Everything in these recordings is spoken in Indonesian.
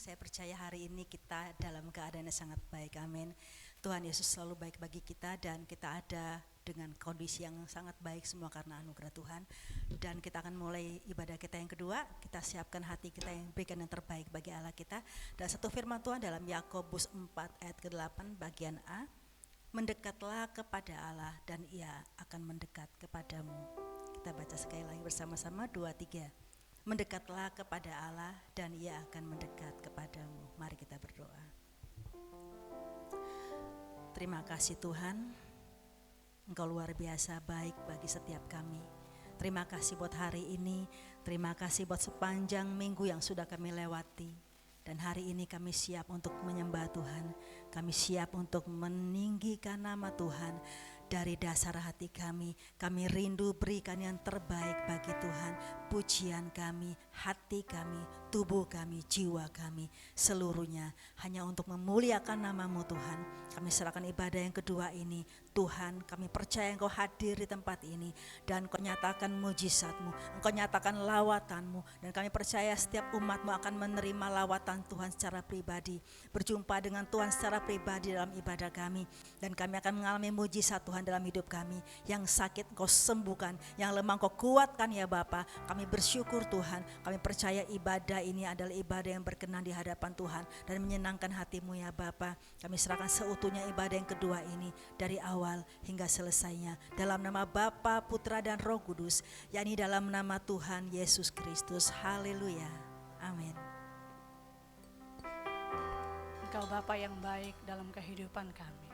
Saya percaya hari ini kita dalam keadaan yang sangat baik, amin. Tuhan Yesus selalu baik bagi kita dan kita ada dengan kondisi yang sangat baik semua karena anugerah Tuhan. Dan kita akan mulai ibadah kita yang kedua. Kita siapkan hati kita yang berikan yang terbaik bagi Allah kita. Dan satu firman Tuhan dalam Yakobus 4 ayat ke-8 bagian A. Mendekatlah kepada Allah dan Ia akan mendekat kepadamu. Kita baca sekali lagi bersama-sama 2, 3. Mendekatlah kepada Allah dan Ia akan mendekat kepadamu. Mari kita berdoa. Terima kasih Tuhan, Engkau luar biasa baik bagi setiap kami. Terima kasih buat hari ini, terima kasih buat sepanjang minggu yang sudah kami lewati. Dan hari ini kami siap untuk menyembah Tuhan, kami siap untuk meninggikan nama Tuhan. Dari dasar hati kami rindu berikan yang terbaik bagi Tuhan. Pujian kami, hati kami, tubuh kami, jiwa kami, seluruhnya hanya untuk memuliakan nama-Mu Tuhan. Kami serahkan ibadah yang kedua ini. Tuhan, kami percaya Engkau hadir di tempat ini dan Engkau nyatakan mujizat-Mu, Engkau nyatakan lawatan-Mu, dan kami percaya setiap umat-Mu akan menerima lawatan Tuhan secara pribadi, berjumpa dengan Tuhan secara pribadi dalam ibadah kami, dan kami akan mengalami mujizat Tuhan dalam hidup kami. Yang sakit Engkau sembuhkan, yang lemah Engkau kuatkan ya Bapa. Kami bersyukur Tuhan, kami percaya ibadah ini adalah ibadah yang berkenan di hadapan Tuhan dan menyenangkan hati-Mu ya Bapa. Kami serahkan seutuhnya ibadah yang kedua ini dari awal hingga selesainya dalam nama Bapa, Putra dan Roh Kudus, yakni dalam nama Tuhan Yesus Kristus. Haleluya, amin. Engkau Bapa yang baik dalam kehidupan kami,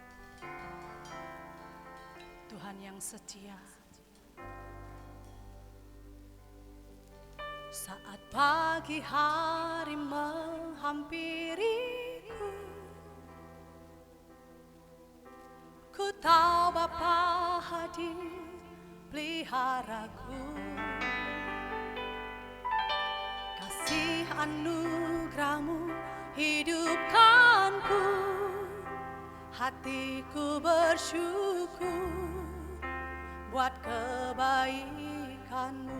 Tuhan yang setia. Saat pagi hari menghampiriku, ku tahu Bapa hadir peliharaku. Kasih anugerah-Mu hidupkanku, hatiku bersyukur buat kebaikan-Mu.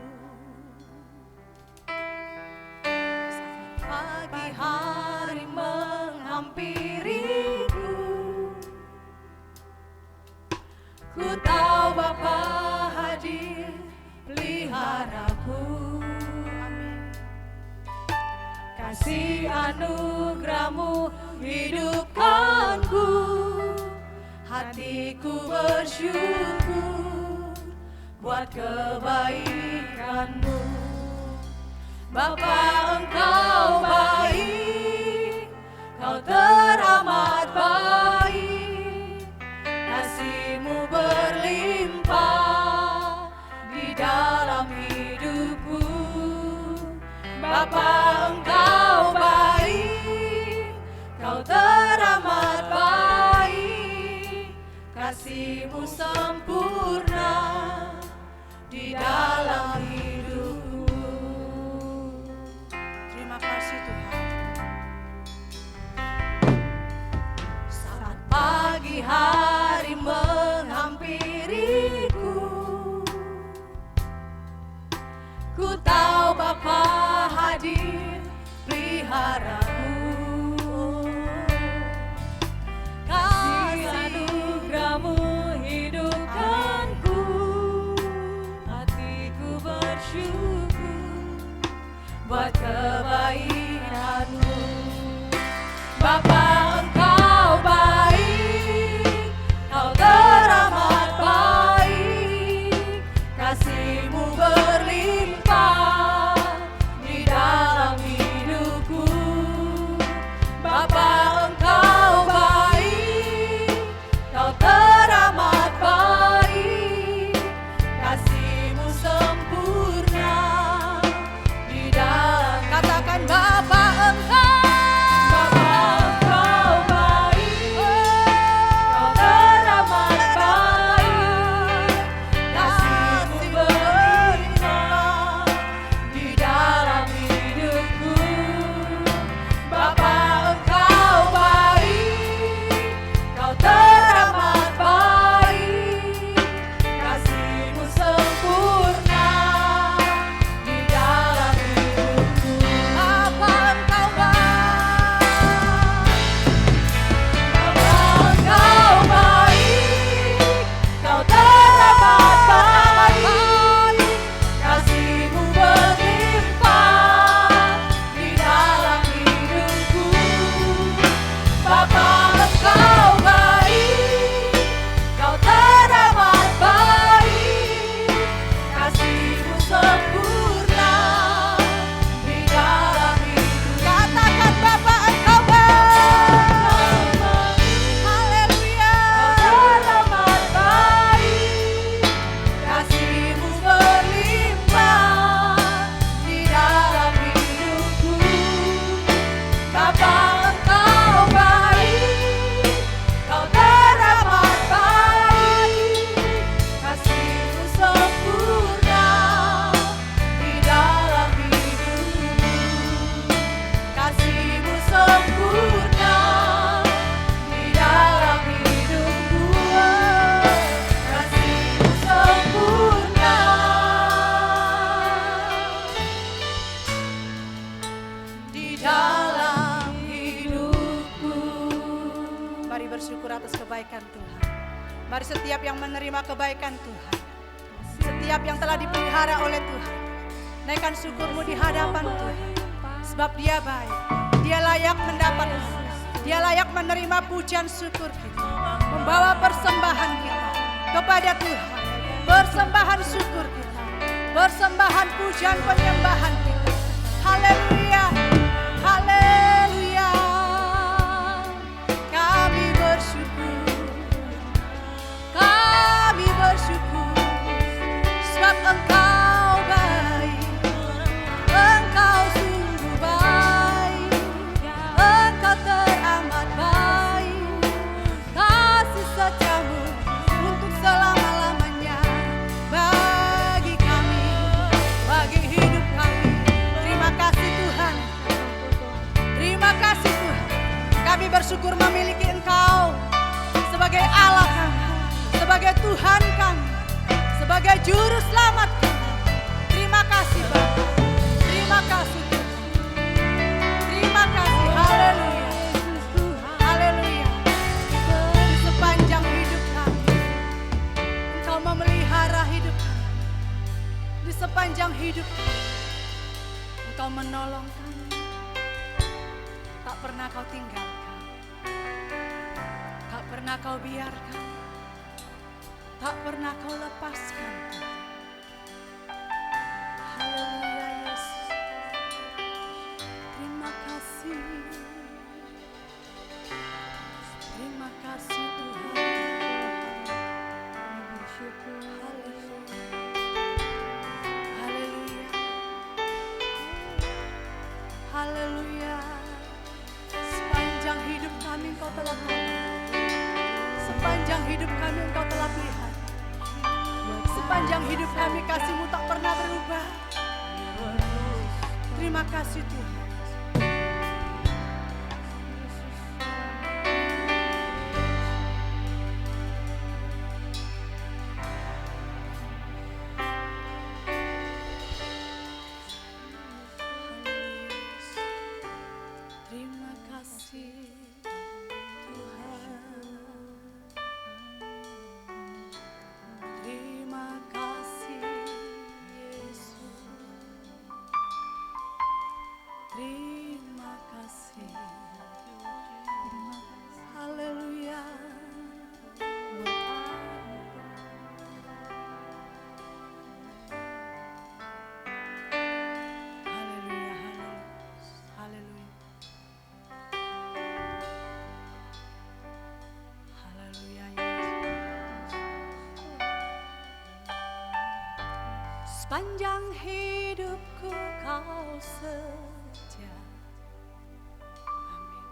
Saat pagi hari menghampiriku, ku tahu Bapa hadir peliharaku. Kasih anugerah-Mu hidupkanku, hatiku bersyukur buat kebaikan-Mu. Bapa, Engkau baik, Kau teramat baik, kasih-Mu berlimpah di dalam hidupku. Bapa, Engkau baik, Kau teramat baik, kasih-Mu sempurna di dalam hidupku. Terima kasih Tuhan. Saat pagi hari menghampiriku, ku tahu Bapa hadir peliharaku. Kasih anugerah-Mu hidupkanku, hatiku bersyukur buat kebaikan-Mu. Bapa, Engkau baik, Kau teramat baik, kasih-Mu berlimpah di dalam hidupku. Bapa, Engkau baik, Kau teramat baik, kasih-Mu sempurna di dalam. Katakan Bapa, Engkau bersyukur atas kebaikan Tuhan. Mari setiap yang menerima kebaikan Tuhan, setiap yang telah dipelihara oleh Tuhan, naikkan syukurmu di hadapan Tuhan. Sebab Dia baik, Dia layak mendapat, Dia layak menerima pujian syukur kita. Membawa persembahan kita kepada Tuhan, persembahan syukur kita, persembahan pujian penyembahan kita. Haleluya, haleluya. Kami bersyukur, sebab Engkau baik, Engkau sungguh baik, Engkau teramat baik. Kasih setiamu untuk selama-lamanya bagi kami, bagi hidup kami. Terima kasih Tuhan, terima kasih Tuhan. Kami bersyukur memiliki Engkau sebagai Allah kami, sebagai Tuhan kami, sebagai juru selamat kami. Terima kasih Bapa, terima kasih Tuhan, terima kasih. Haleluya, haleluya. Di sepanjang hidup kami Engkau memelihara hidup kami, di sepanjang hidup kami Engkau menolong kami, tak pernah Kau tinggalkan, tak pernah Kau biarkan, tak pernah Kau lepaskan. Haleluya Yesus, terima kasih, terima kasih Tuhan. Haleluya, haleluya, haleluya. Sepanjang hidup kami Engkau telah tolong, sepanjang hidup kami Engkau telah pelihara, sepanjang hidup kami kasih-Mu tak pernah berubah. Terima kasih Tuhan. Terima kasih Tuhan. Terima kasih Yesus. Terima kasih. Haleluya. Haleluya, haleluya. Haleluya Yesus. Sepanjang hidupku Kau setia. Amin.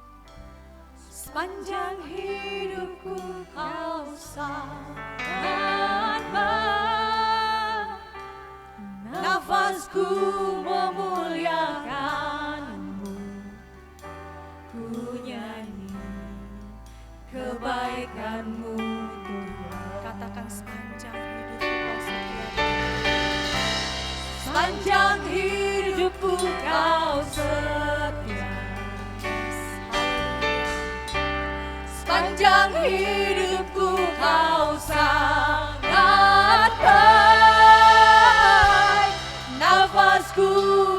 Sepanjang hidupku Kau sangat baik. Nafasku memuliakan-Mu, ku nyanyi kebaikan-Mu Tuhan. Katakan sepanjang hidupku Kau setia. Sepanjang hidupku Kau setia. Sepanjang hidupku Kau sangat baik. Nafasku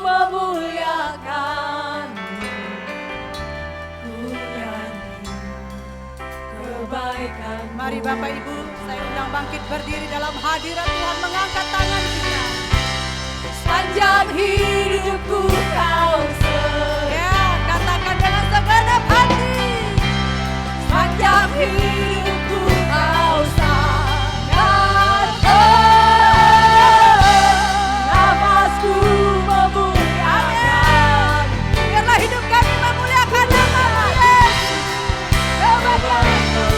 memuliakan-Mu, ku nyanyi kebaikan. Mari Bapak Ibu, saya undang bangkit berdiri dalam hadirat Tuhan, mengangkat tangan kita. Sepanjang hidupku Kau setia. Ya, katakan dengan segenap hati. Sepanjang hidupku Kau sangat baik. Nafasku memuliakan. Biarlah hidup kami memuliakan nama Yesus. Kebaikan-Mu,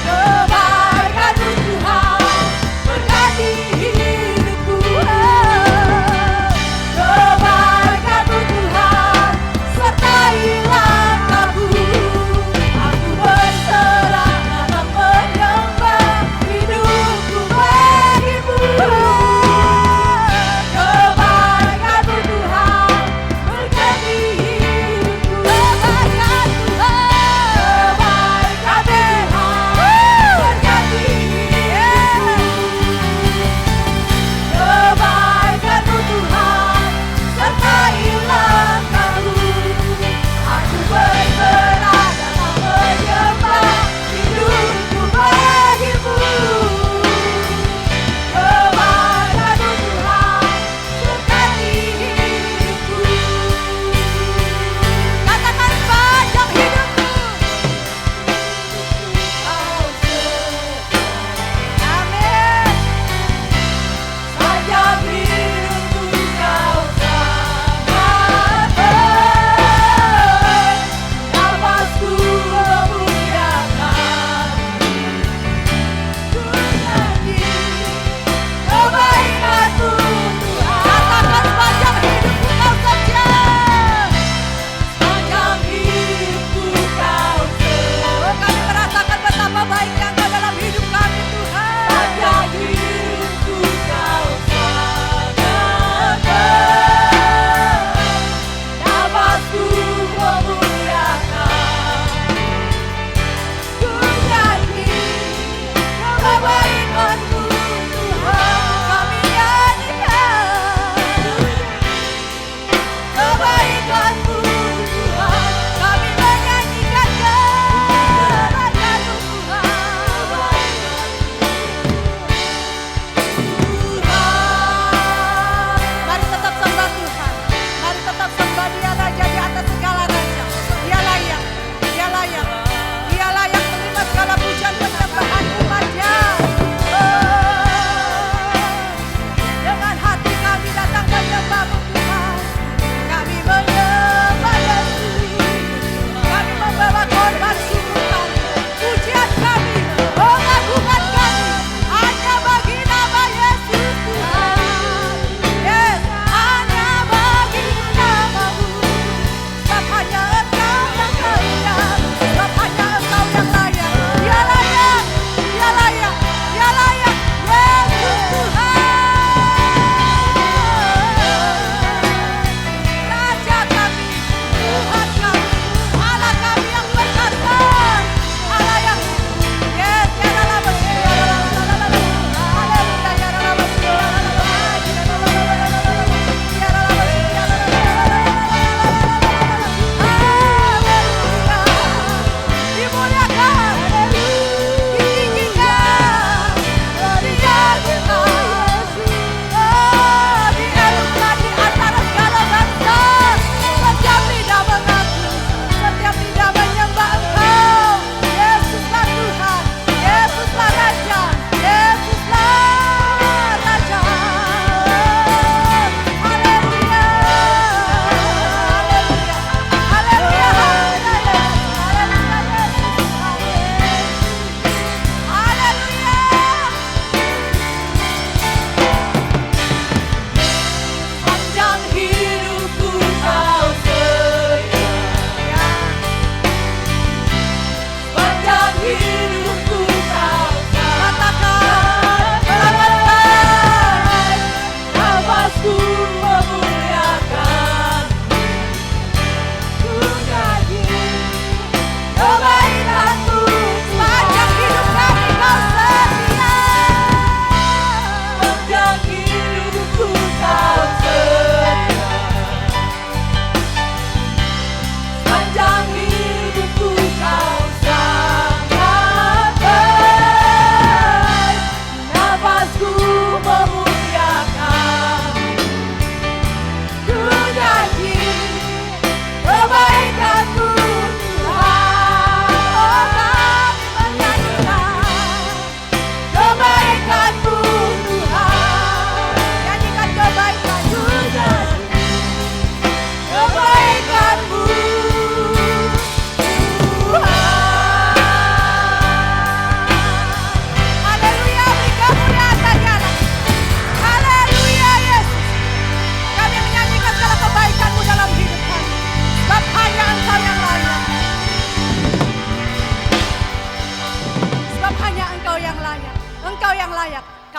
kebaikan-Mu Tuhan berkati hidup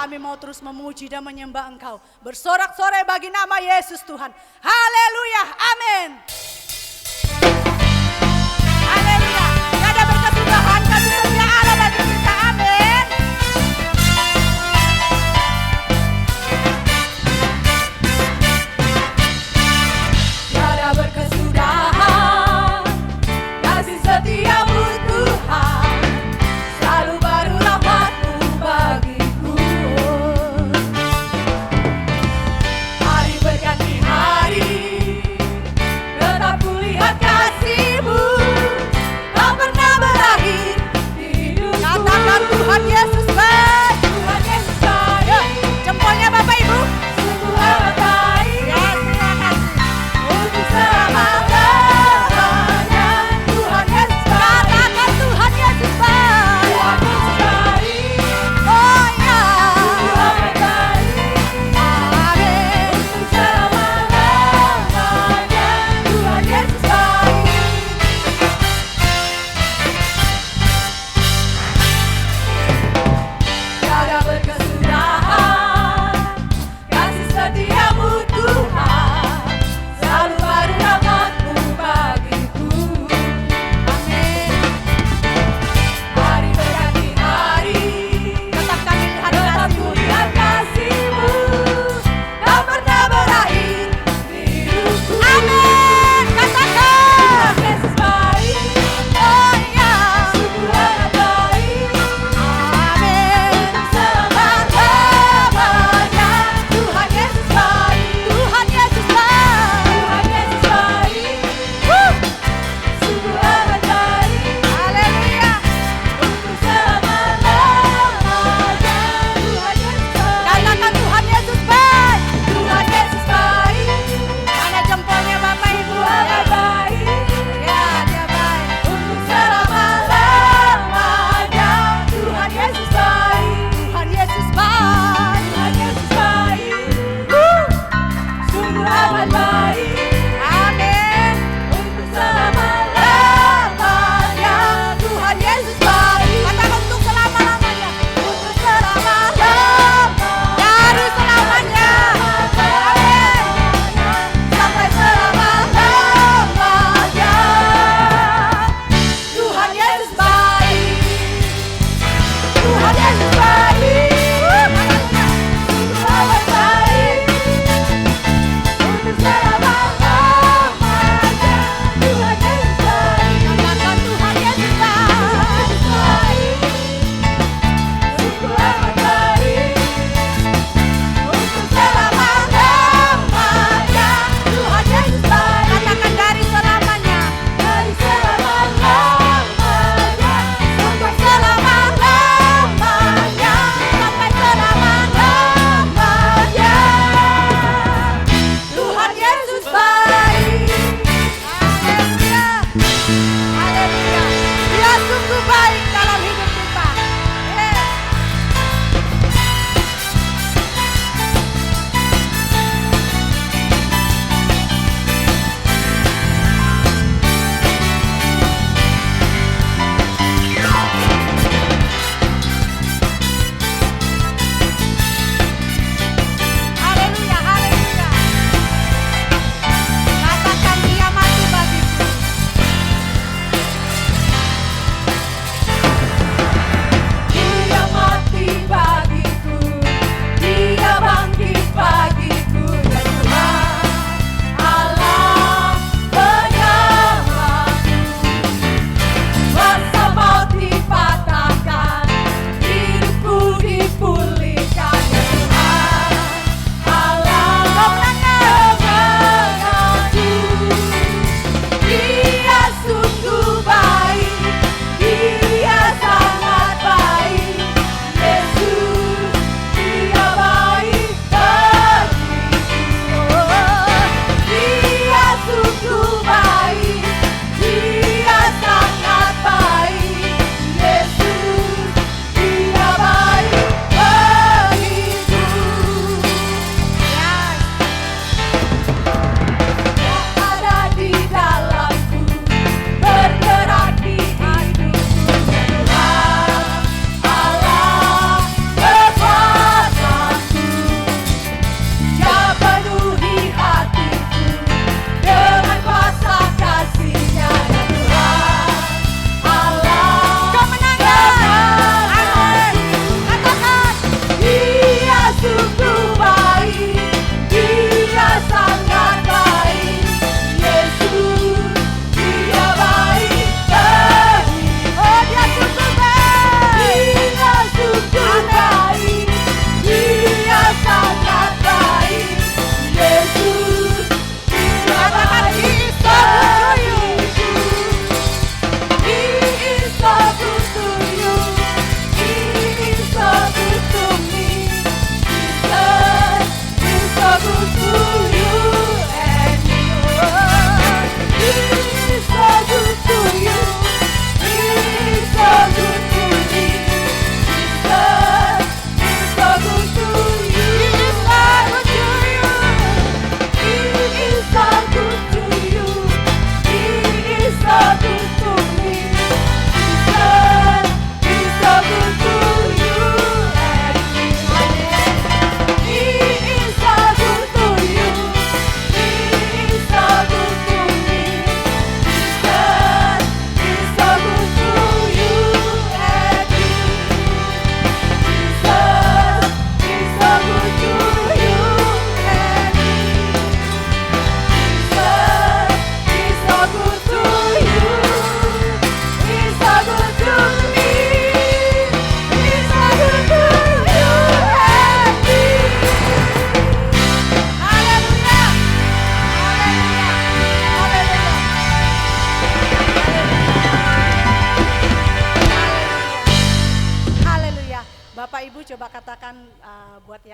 kami mau terus memuji dan menyembah Engkau. Bersorak-sorai bagi nama Yesus Tuhan. Haleluya, amin. Haleluya, gak ada berkesudahan kasih setia Allah bagi kita, amin. Tiada berkesudahan kasih setiamu Tuhan, selalu baru rahmat-Mu bagiku. Hari berganti hari,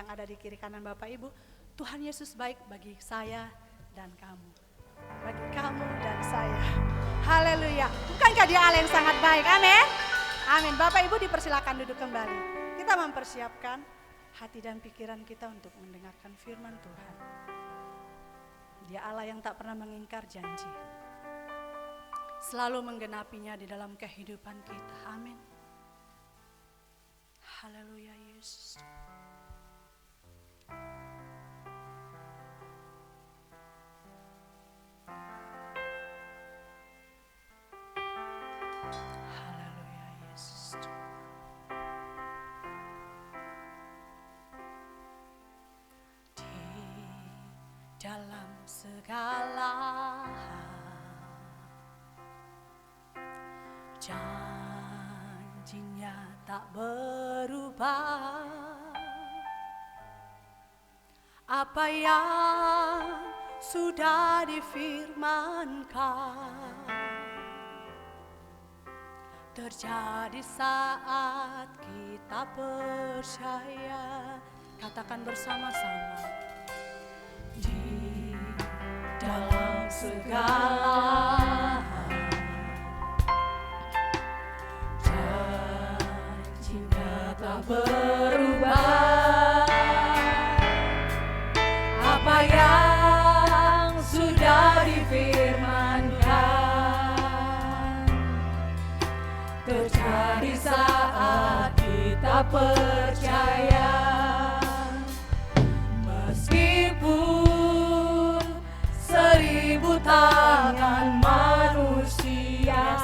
yang ada di kiri kanan Bapak Ibu, Tuhan Yesus baik bagi saya dan kamu. Bagi kamu dan saya. Haleluya. Bukankah dia Allah yang sangat baik? Amin. Amin. Bapak Ibu dipersilakan duduk kembali. Kita mempersiapkan hati dan pikiran kita untuk mendengarkan firman Tuhan. Dia Allah yang tak pernah mengingkar janji. Selalu menggenapinya di dalam kehidupan kita. Amin. Haleluya Yesus. Haleluya Yesus. Di dalam segala janjinya tak berubah. Apa yang sudah difirmankan terjadi saat kita percaya. Katakan bersama-sama. Di dalam segala janjinya tak berubah. Apa yang sudah difirmankan terjadi saat kita percaya. Meskipun 1000 tangan manusia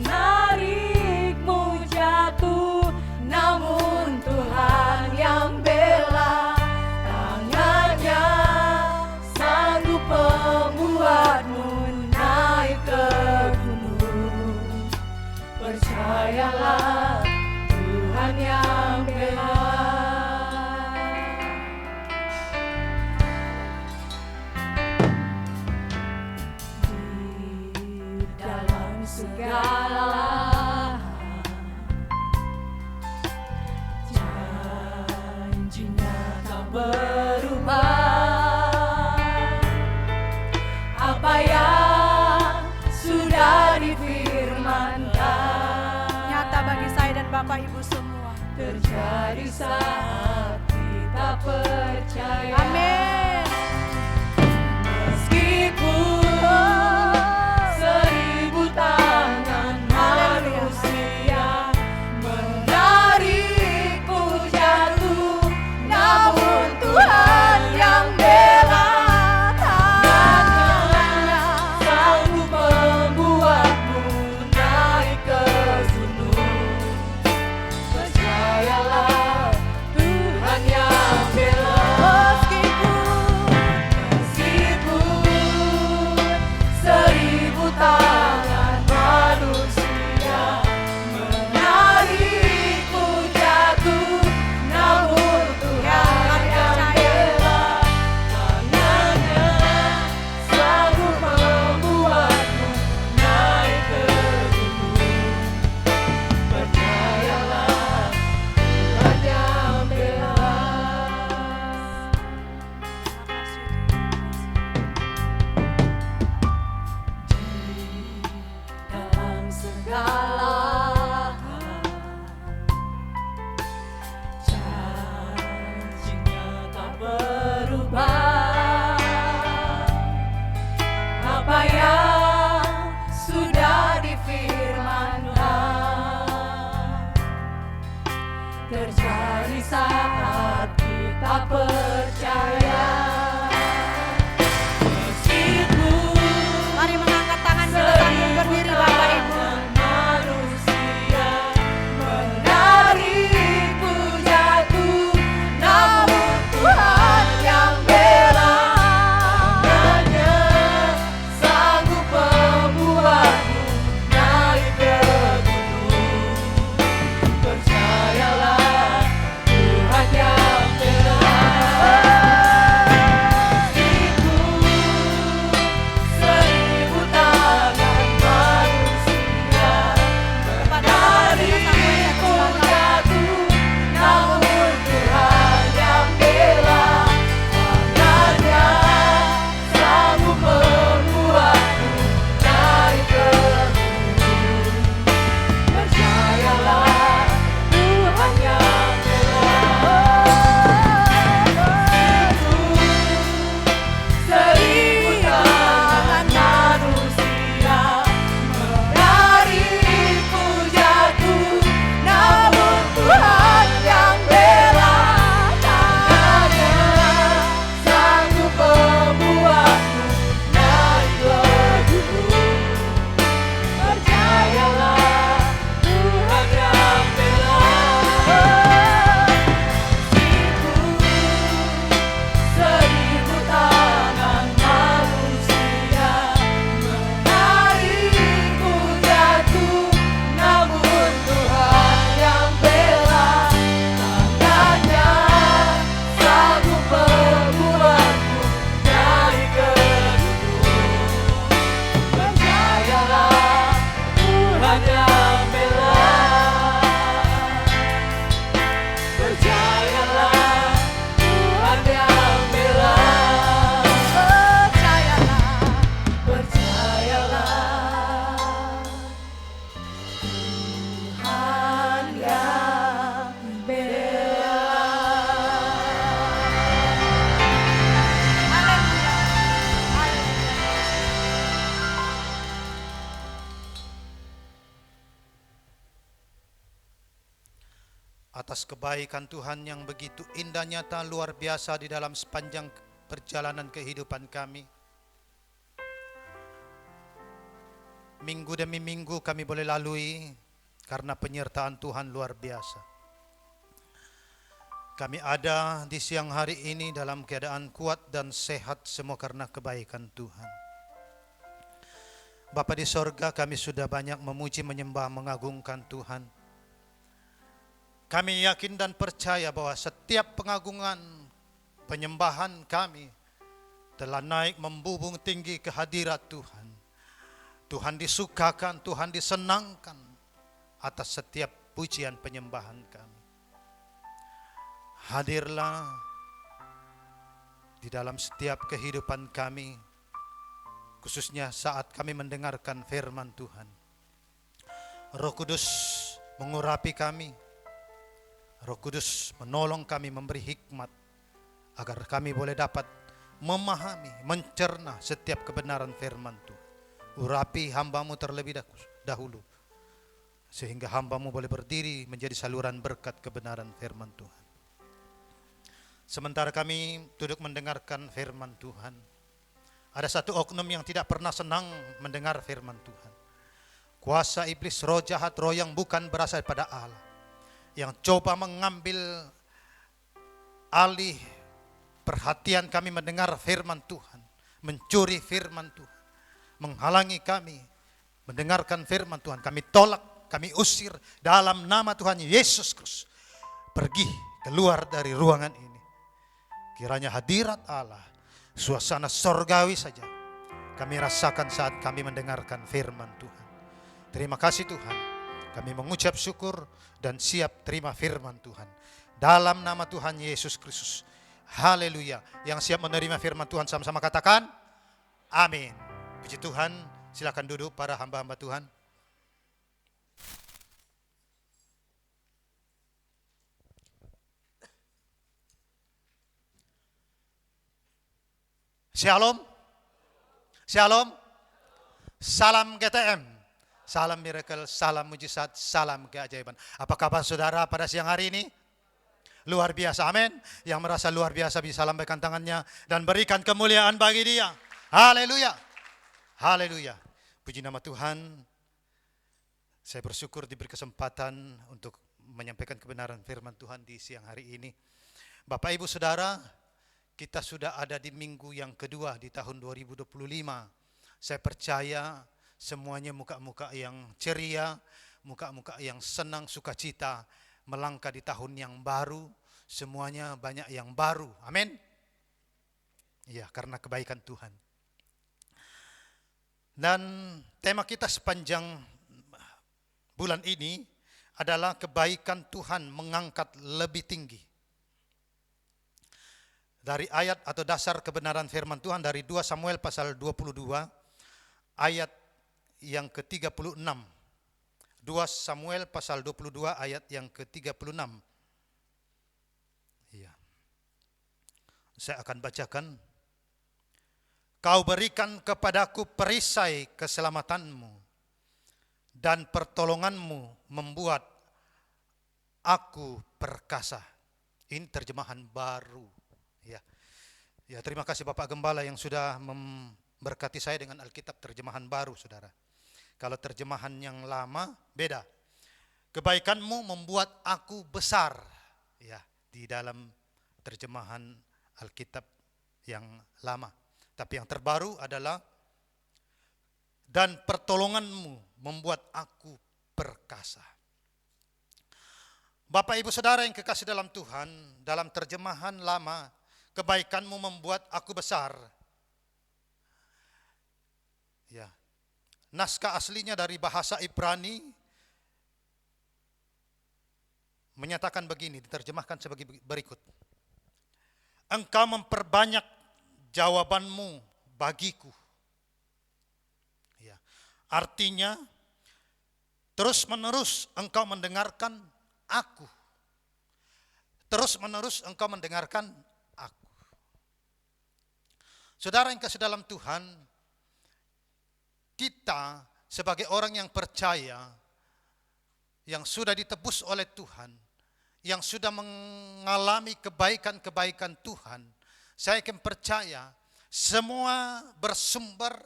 menarikmu jatuh, namun Tuhan yang bela. Tangannya sanggup membuatmu naik ke gunung. Percayalah, Tuhan yang bela. Di dalam segala janjinya tak berubah. Apa yang sudah difirmankan nyata bagi saya dan Bapak Ibu semua terjadi saat kita percaya. Amin. Meskipun 1000 tangan manusia menarikmu jatuh, namun Tuhan yang bela. Tangannya sanggup membuatmu naik ke gunung. Percayalah, Tuhan yang bela. Meskipun 1000 tangan manusia menarikmu jatuh, namun Tuhan yang bela. Tangannya sanggup membuatmu naik ke gunung. Percayalah, Tuhan yang bela. Dalam segala janjinya tak berubah. Apa yang sudah difirmankan terjadi saat kita percaya. Mari mengangkat tangan kita sambil berdiri Bapak Ibu. Manusia menarikmu jatuh, namun Tuhan yang bela. Tangannya sanggup membuatmu naik ke gunung. Percayalah, Tuhan yang bela. atas kebaikan Tuhan yang begitu indah, nyata, luar biasa di dalam sepanjang perjalanan kehidupan kami. Minggu demi minggu kami boleh lalui karena penyertaan Tuhan luar biasa. Kami ada di siang hari ini dalam keadaan kuat dan sehat semua karena kebaikan Tuhan. Bapa di sorga, kami sudah banyak memuji, menyembah, mengagungkan Tuhan. Kami yakin dan percaya bahwa setiap pengagungan, penyembahan kami telah naik membubung tinggi ke hadirat Tuhan. Tuhan disukakan, Tuhan disenangkan atas setiap pujian penyembahan kami. Hadirlah di dalam setiap kehidupan kami, khususnya saat kami mendengarkan firman Tuhan. Roh Kudus mengurapi kami, Roh Kudus menolong kami, memberi hikmat agar kami boleh dapat memahami, mencerna setiap kebenaran firman Tuhan. Urapi hamba-Mu terlebih dahulu, sehingga hamba-Mu boleh berdiri menjadi saluran berkat kebenaran firman Tuhan. Sementara kami duduk mendengarkan firman Tuhan, ada satu oknum yang tidak pernah senang mendengar firman Tuhan. Kuasa iblis, roh jahat, roh yang bukan berasal daripada Allah, yang coba mengambil alih perhatian kami mendengar firman Tuhan, mencuri firman Tuhan, menghalangi kami mendengarkan firman Tuhan. Kami tolak, kami usir dalam nama Tuhan Yesus Kristus. Pergi keluar dari ruangan ini. Kiranya hadirat Allah, suasana sorgawi saja kami rasakan saat kami mendengarkan firman Tuhan. Terima kasih Tuhan. Kami mengucap syukur dan siap terima firman Tuhan. Dalam nama Tuhan Yesus Kristus. Haleluya. Yang siap menerima firman Tuhan sama-sama katakan amin. Puji Tuhan. Silakan duduk para hamba-hamba Tuhan. Shalom. Shalom. Salam GTM. Salam miracle, salam mujizat, salam keajaiban. Apa kabar saudara pada siang hari ini? Luar biasa, amin. Yang merasa luar biasa bisa lambaikan tangannya dan berikan kemuliaan bagi Dia. Haleluya. Haleluya. Puji nama Tuhan. Saya bersyukur diberi kesempatan untuk menyampaikan kebenaran firman Tuhan di siang hari ini. Bapak Ibu Saudara, kita sudah ada di minggu yang kedua di tahun 2025. Saya percaya semuanya muka-muka yang ceria, muka-muka yang senang, sukacita, melangkah di tahun yang baru, semuanya banyak yang baru. Amin. Ya, karena kebaikan Tuhan. Dan tema kita sepanjang bulan ini adalah kebaikan Tuhan mengangkat lebih tinggi. Dari ayat atau dasar kebenaran firman Tuhan dari 2 Samuel pasal 22 ayat yang ke-36. 2 Samuel pasal 22 ayat yang ke-36. Ya. Saya akan bacakan. Kau berikan kepadaku perisai keselamatanmu dan pertolonganmu membuat aku perkasa. Ini terjemahan baru. Ya. Ya, terima kasih Bapak Gembala yang sudah memberkati saya dengan Alkitab terjemahan baru, Saudara. Kalau terjemahan yang lama beda. Kebaikanmu membuat aku besar. Ya, di dalam terjemahan Alkitab yang lama. Tapi yang terbaru adalah dan pertolonganmu membuat aku perkasa. Bapak Ibu Saudara yang kekasih dalam Tuhan, dalam terjemahan lama, kebaikanmu membuat aku besar. Ya. Naskah aslinya dari bahasa Ibrani menyatakan begini, diterjemahkan sebagai berikut. Engkau memperbanyak jawabanmu bagiku. Ya. Artinya, terus menerus engkau mendengarkan aku. Terus menerus engkau mendengarkan aku. Saudara yang kasih dalam Tuhan, kita sebagai orang yang percaya, yang sudah ditebus oleh Tuhan, yang sudah mengalami kebaikan-kebaikan Tuhan, saya yakin percaya semua bersumber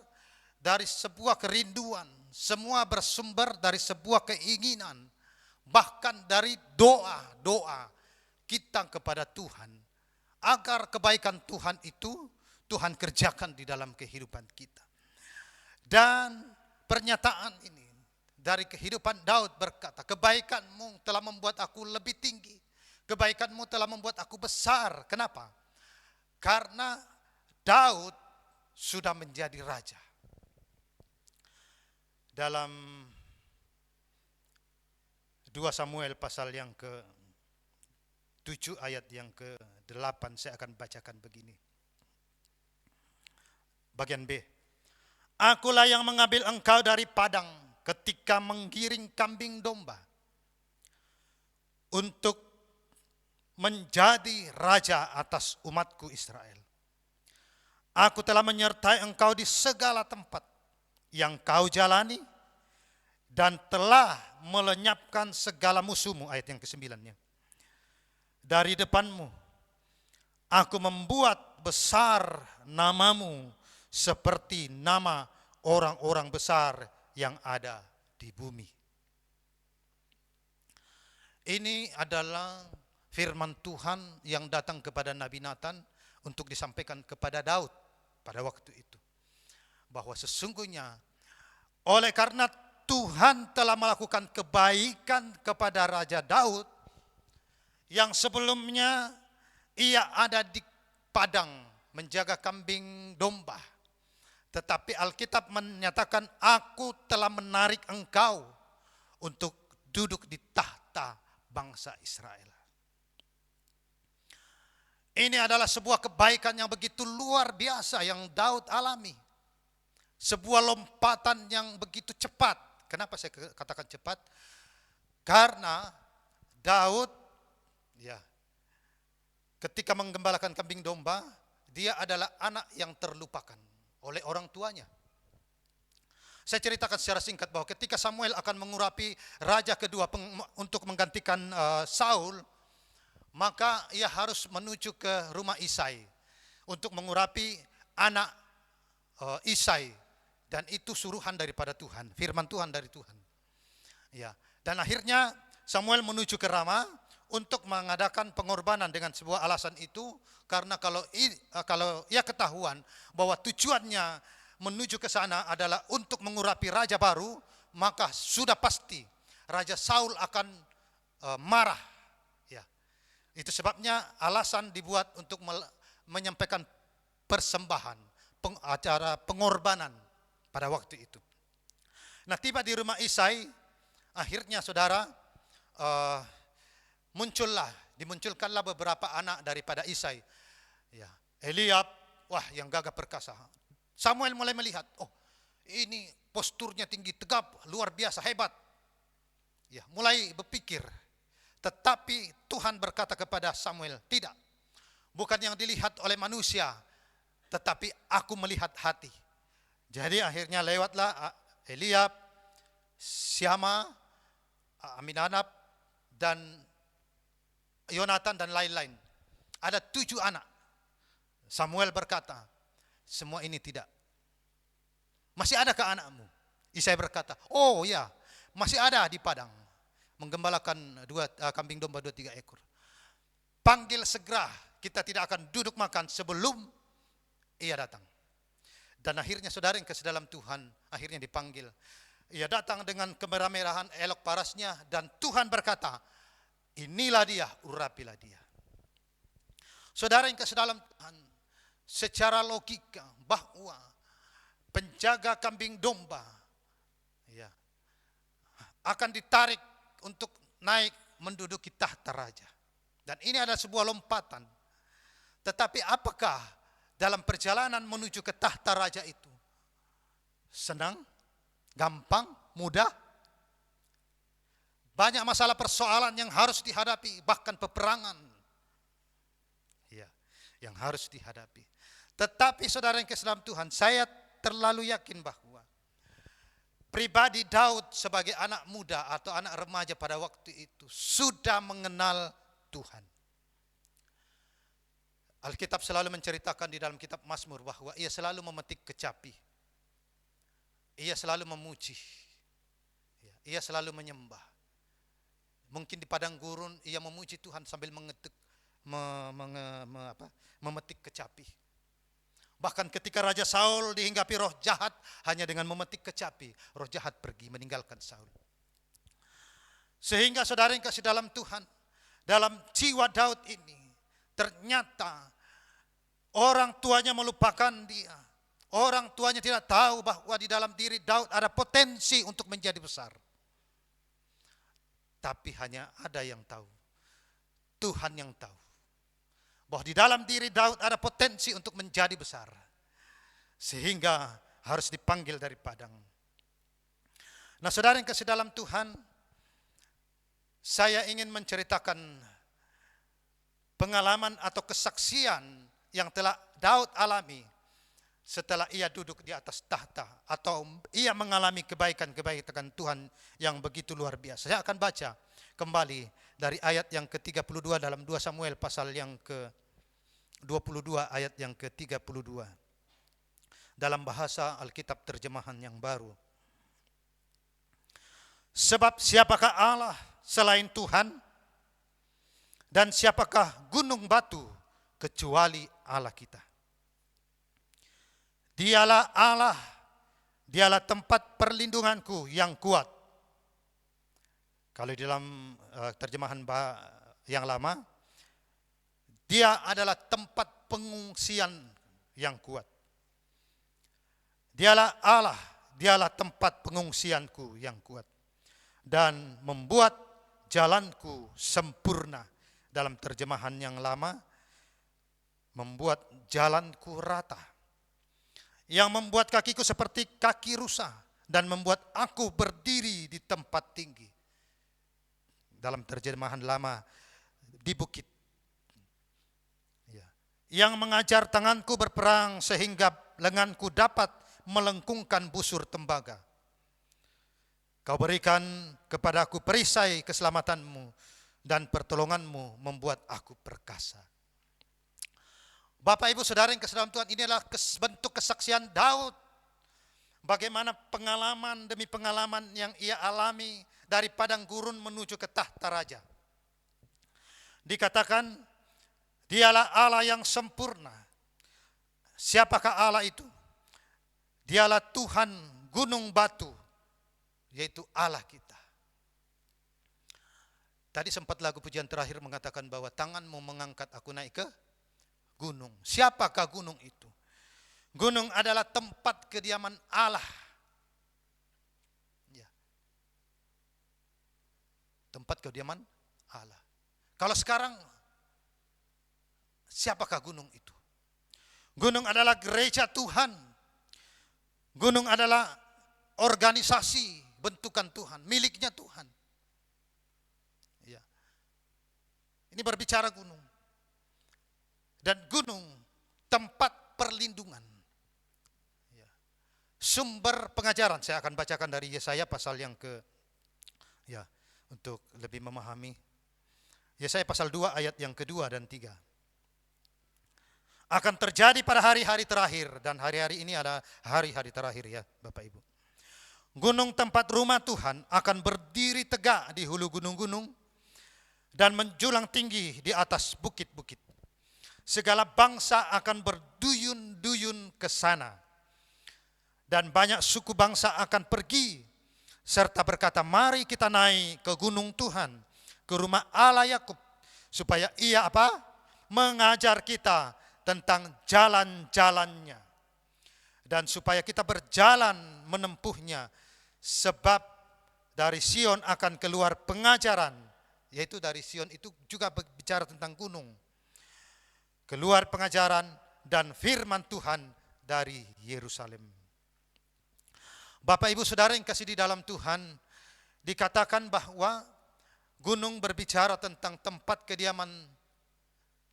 dari sebuah kerinduan, semua bersumber dari sebuah keinginan, bahkan dari doa-doa kita kepada Tuhan, agar kebaikan Tuhan itu Tuhan kerjakan di dalam kehidupan kita. Dan pernyataan ini dari kehidupan Daud berkata, kebaikanmu telah membuat aku lebih tinggi, kebaikanmu telah membuat aku besar. Kenapa? Karena Daud sudah menjadi raja. Dalam 2 Samuel pasal yang ke-7 ayat yang ke-8 saya akan bacakan begini. Bagian B. Akulah yang mengambil engkau dari padang ketika menggiring kambing domba untuk menjadi raja atas umatku Israel. Aku telah menyertai engkau di segala tempat yang kau jalani dan telah melenyapkan segala musuhmu. Ayat yang ke-9-nya. Dari depanmu aku membuat besar namamu seperti nama orang-orang besar yang ada di bumi. Ini adalah firman Tuhan yang datang kepada Nabi Nathan untuk disampaikan kepada Daud pada waktu itu. Bahwa sesungguhnya oleh karena Tuhan telah melakukan kebaikan kepada Raja Daud yang sebelumnya ia ada di padang menjaga kambing domba. Tetapi Alkitab menyatakan, aku telah menarik engkau untuk duduk di tahta bangsa Israel. Ini adalah sebuah kebaikan yang begitu luar biasa yang Daud alami. Sebuah lompatan yang begitu cepat. Kenapa saya katakan cepat? Karena Daud ketika menggembalakan kambing domba, dia adalah anak yang terlupakan oleh orang tuanya. Saya ceritakan secara singkat bahwa ketika Samuel akan mengurapi raja kedua untuk menggantikan Saul, maka ia harus menuju ke rumah Isai untuk mengurapi anak Isai, dan itu suruhan daripada Tuhan, firman Tuhan dari Tuhan. Ya, dan akhirnya Samuel menuju ke Rama untuk mengadakan pengorbanan dengan sebuah alasan itu, karena kalau ia ketahuan bahwa tujuannya menuju ke sana adalah untuk mengurapi raja baru, maka sudah pasti Raja Saul akan marah. Ya, itu sebabnya alasan dibuat untuk menyampaikan persembahan, acara pengorbanan pada waktu itu. Nah, tiba di rumah Isai, akhirnya saudara, dimunculkanlah beberapa anak daripada Isai. Ya, Eliab, wah yang gagah perkasa. Samuel mulai melihat, oh ini posturnya tinggi tegap, luar biasa hebat. Ya, mulai berpikir. Tetapi Tuhan berkata kepada Samuel, tidak. Bukan yang dilihat oleh manusia, tetapi aku melihat hati. Jadi akhirnya lewatlah Eliab, Syama, Aminadab, dan Yonatan dan lain-lain. Ada 7 anak. Samuel berkata, semua ini tidak. Masih adakah anakmu? Isai berkata, oh ya, masih ada di padang, menggembalakan kambing domba 2-3 ekor. Panggil segera, kita tidak akan duduk makan sebelum ia datang. Dan akhirnya saudara yang kasih dalam Tuhan, akhirnya dipanggil. Ia datang dengan kemerah-merahan, elok parasnya, dan Tuhan berkata, inilah dia, urapilah dia. Saudara yang kasih dalam Tuhan, secara logika bahwa penjaga kambing domba akan ditarik untuk naik menduduki tahta raja. Dan ini adalah sebuah lompatan. Tetapi apakah dalam perjalanan menuju ke tahta raja itu senang, gampang, mudah? Banyak masalah persoalan yang harus dihadapi, bahkan peperangan yang harus dihadapi. Tetapi saudara yang kasih dalam Tuhan, saya terlalu yakin bahwa pribadi Daud sebagai anak muda atau anak remaja pada waktu itu sudah mengenal Tuhan. Alkitab selalu menceritakan di dalam kitab Mazmur bahwa ia selalu memetik kecapi. Ia selalu memuji. Ia selalu menyembah. Mungkin di padang gurun ia memuji Tuhan sambil memetik kecapi. Bahkan ketika Raja Saul dihinggapi roh jahat, hanya dengan memetik kecapi, roh jahat pergi meninggalkan Saul. Sehingga saudara yang kasih dalam Tuhan, dalam jiwa Daud ini, ternyata orang tuanya melupakan dia. Orang tuanya tidak tahu bahwa di dalam diri Daud ada potensi untuk menjadi besar. Tapi hanya ada yang tahu. Tuhan yang tahu. Bahwa di dalam diri Daud ada potensi untuk menjadi besar. Sehingga harus dipanggil dari padang. Nah saudara yang kasih dalam Tuhan, saya ingin menceritakan pengalaman atau kesaksian yang telah Daud alami setelah ia duduk di atas tahta atau ia mengalami kebaikan-kebaikan Tuhan yang begitu luar biasa. Saya akan baca kembali dari ayat yang ke-32 dalam 2 Samuel pasal yang ke-22 ayat yang ke-32 dalam bahasa Alkitab terjemahan yang baru. Sebab siapakah Allah selain Tuhan, dan siapakah gunung batu kecuali Allah kita? Dialah Allah, dialah tempat perlindunganku yang kuat. Kalau di dalam terjemahan yang lama, dia adalah tempat pengungsian yang kuat. Dialah Allah, dialah tempat pengungsianku yang kuat. Dan membuat jalanku sempurna. Dalam terjemahan yang lama, membuat jalanku rata. Yang membuat kakiku seperti kaki rusa dan membuat aku berdiri di tempat tinggi. Dalam terjemahan lama, di bukit. Yang mengajar tanganku berperang sehingga lenganku dapat melengkungkan busur tembaga. Kau berikan kepadaku perisai keselamatanmu dan pertolonganmu membuat aku perkasa. Bapak Ibu Saudara yang kasih dalam Tuhan, ini adalah bentuk kesaksian Daud. Bagaimana pengalaman demi pengalaman yang ia alami dari padang gurun menuju ke tahta raja. Dikatakan, dialah Allah yang sempurna. Siapakah Allah itu? Dialah Tuhan gunung batu, yaitu Allah kita. Tadi sempat lagu pujian terakhir mengatakan bahwa tanganmu mengangkat aku naik ke gunung. Siapakah gunung itu? Gunung adalah tempat kediaman Allah. Ya. Tempat kediaman Allah. Kalau sekarang, siapakah gunung itu? Gunung adalah gereja Tuhan. Gunung adalah organisasi bentukan Tuhan, miliknya Tuhan. Ya. Ini berbicara gunung. Dan gunung tempat perlindungan. Ya. Sumber pengajaran, saya akan bacakan dari Yesaya pasal yang untuk lebih memahami. Yesaya pasal 2 ayat yang kedua dan 3. Akan terjadi pada hari-hari terakhir, dan hari-hari ini ada hari-hari terakhir ya Bapak Ibu. Gunung tempat rumah Tuhan akan berdiri tegak di hulu gunung-gunung dan menjulang tinggi di atas bukit-bukit. Segala bangsa akan berduyun-duyun ke sana. Dan banyak suku bangsa akan pergi serta berkata, mari kita naik ke gunung Tuhan, ke rumah Allah Yakub, supaya ia mengajar kita tentang jalan-jalannya. Dan supaya kita berjalan menempuhnya, sebab dari Sion akan keluar pengajaran, yaitu dari Sion itu juga berbicara tentang gunung. Keluar pengajaran dan firman Tuhan dari Yerusalem. Bapak Ibu Saudara yang kasih di dalam Tuhan, dikatakan bahwa gunung berbicara tentang tempat kediaman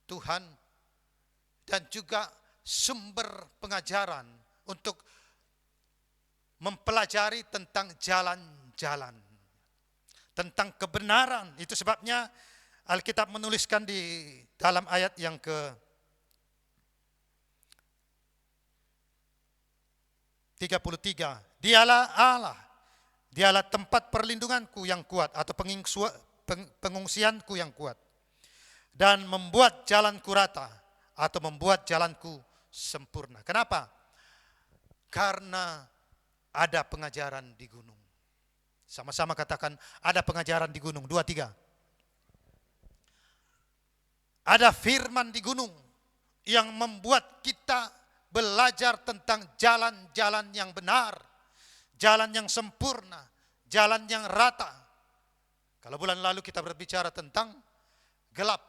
Tuhan dan juga sumber pengajaran untuk mempelajari tentang jalan-jalan, tentang kebenaran. Itu sebabnya Alkitab menuliskan di dalam ayat yang ke 33, dialah Allah, dialah tempat perlindunganku yang kuat atau pengungsianku yang kuat, dan membuat jalanku rata atau membuat jalanku sempurna. Kenapa? Karena ada pengajaran di gunung. Sama-sama katakan, ada pengajaran di gunung. 2, 3. Ada firman di gunung yang membuat kita belajar tentang jalan-jalan yang benar, jalan yang sempurna, jalan yang rata. Kalau bulan lalu kita berbicara tentang gelap,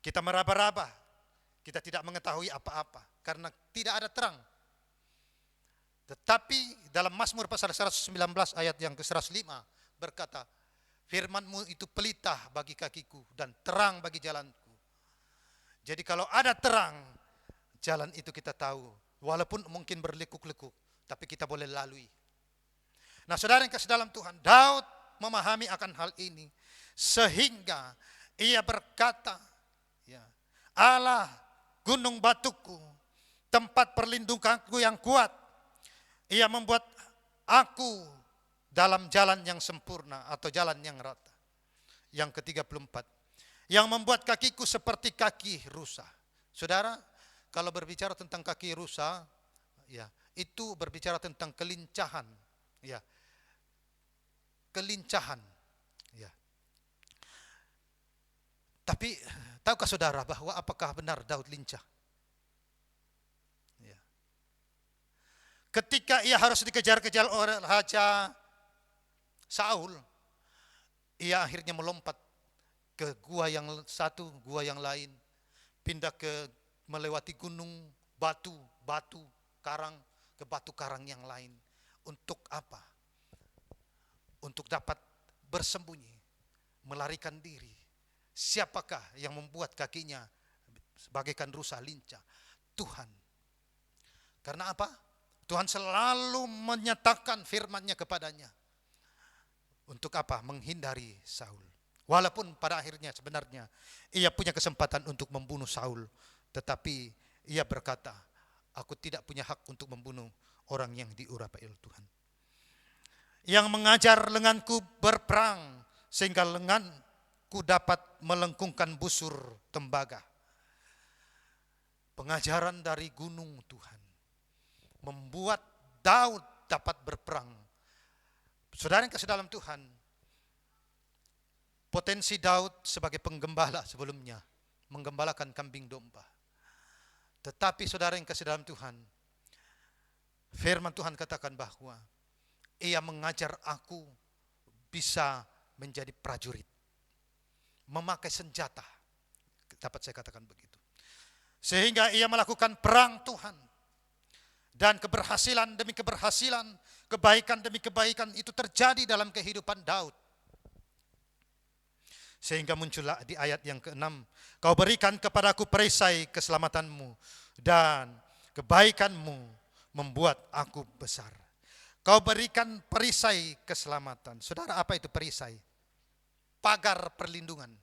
kita meraba-raba, kita tidak mengetahui apa-apa karena tidak ada terang. Tetapi dalam Mazmur pasal 119 ayat yang ke-105 berkata, firman-Mu itu pelita bagi kakiku dan terang bagi jalanku. Jadi kalau ada terang, jalan itu kita tahu, walaupun mungkin berlekuk-lekuk, tapi kita boleh lalui. Nah, saudara yang kasih dalam Tuhan, Daud memahami akan hal ini, sehingga ia berkata, ya, Allah gunung batuku, tempat perlindunganku yang kuat, ia membuat aku dalam jalan yang sempurna atau jalan yang rata. Yang ke-34, yang membuat kakiku seperti kaki rusa. Saudara, kalau berbicara tentang kaki rusa, ya, itu berbicara tentang kelincahan, ya. Kelincahan, ya. Tapi tahukah saudara bahwa apakah benar Daud lincah? Ya. Ketika ia harus dikejar-kejar oleh Raja Saul, ia akhirnya melompat ke gua yang satu, gua yang lain, pindah ke melewati gunung, batu, karang, ke batu karang yang lain. Untuk apa? Untuk dapat bersembunyi, melarikan diri. Siapakah yang membuat kakinya bagaikan rusa lincah? Tuhan. Karena apa? Tuhan selalu menyatakan firman-Nya kepadanya. Untuk apa? Menghindari Saul. Walaupun pada akhirnya sebenarnya ia punya kesempatan untuk membunuh Saul, tetapi ia berkata, aku tidak punya hak untuk membunuh orang yang diurapi oleh Tuhan. Yang mengajar lenganku berperang, sehingga lenganku dapat melengkungkan busur tembaga. Pengajaran dari gunung Tuhan membuat Daud dapat berperang. Saudara yang kasih dalam Tuhan, potensi Daud sebagai penggembala sebelumnya, menggembalakan kambing domba. Tetapi saudara yang kasih dalam Tuhan, firman Tuhan katakan bahwa ia mengajar aku bisa menjadi prajurit, memakai senjata, dapat saya katakan begitu. Sehingga ia melakukan perang Tuhan, dan keberhasilan demi keberhasilan, kebaikan demi kebaikan itu terjadi dalam kehidupan Daud. Sehingga muncullah di ayat yang ke-6, kau berikan kepadaku perisai keselamatanmu, dan kebaikanmu membuat aku besar. Kau berikan perisai keselamatan. Saudara, apa itu perisai? Pagar perlindungan.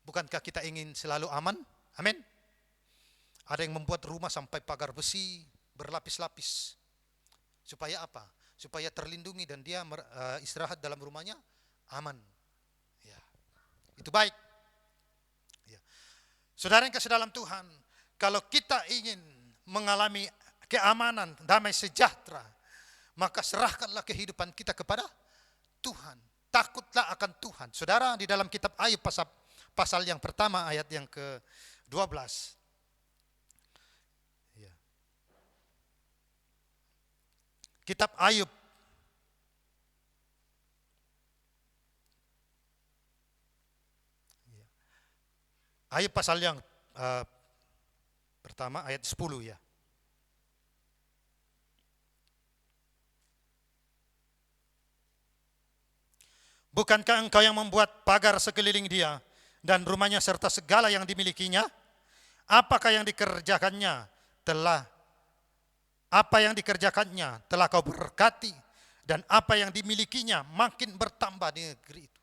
Bukankah kita ingin selalu aman? Amin. Ada yang membuat rumah sampai pagar besi berlapis-lapis. Supaya apa? Supaya terlindungi dan dia istirahat dalam rumahnya aman. Ya. Itu baik. Ya. Saudara yang kasih dalam Tuhan, kalau kita ingin mengalami keamanan, damai sejahtera, maka serahkanlah kehidupan kita kepada Tuhan. Takutlah akan Tuhan. Saudara, di dalam kitab Ayub pasal yang pertama ayat yang ke-12. Ya. Kitab Ayub Ayub pasal yang pertama ayat 10 ya. Bukankah engkau yang membuat pagar sekeliling dia dan rumahnya serta segala yang dimilikinya? Apa yang dikerjakannya telah kau berkati, dan apa yang dimilikinya makin bertambah di negeri itu.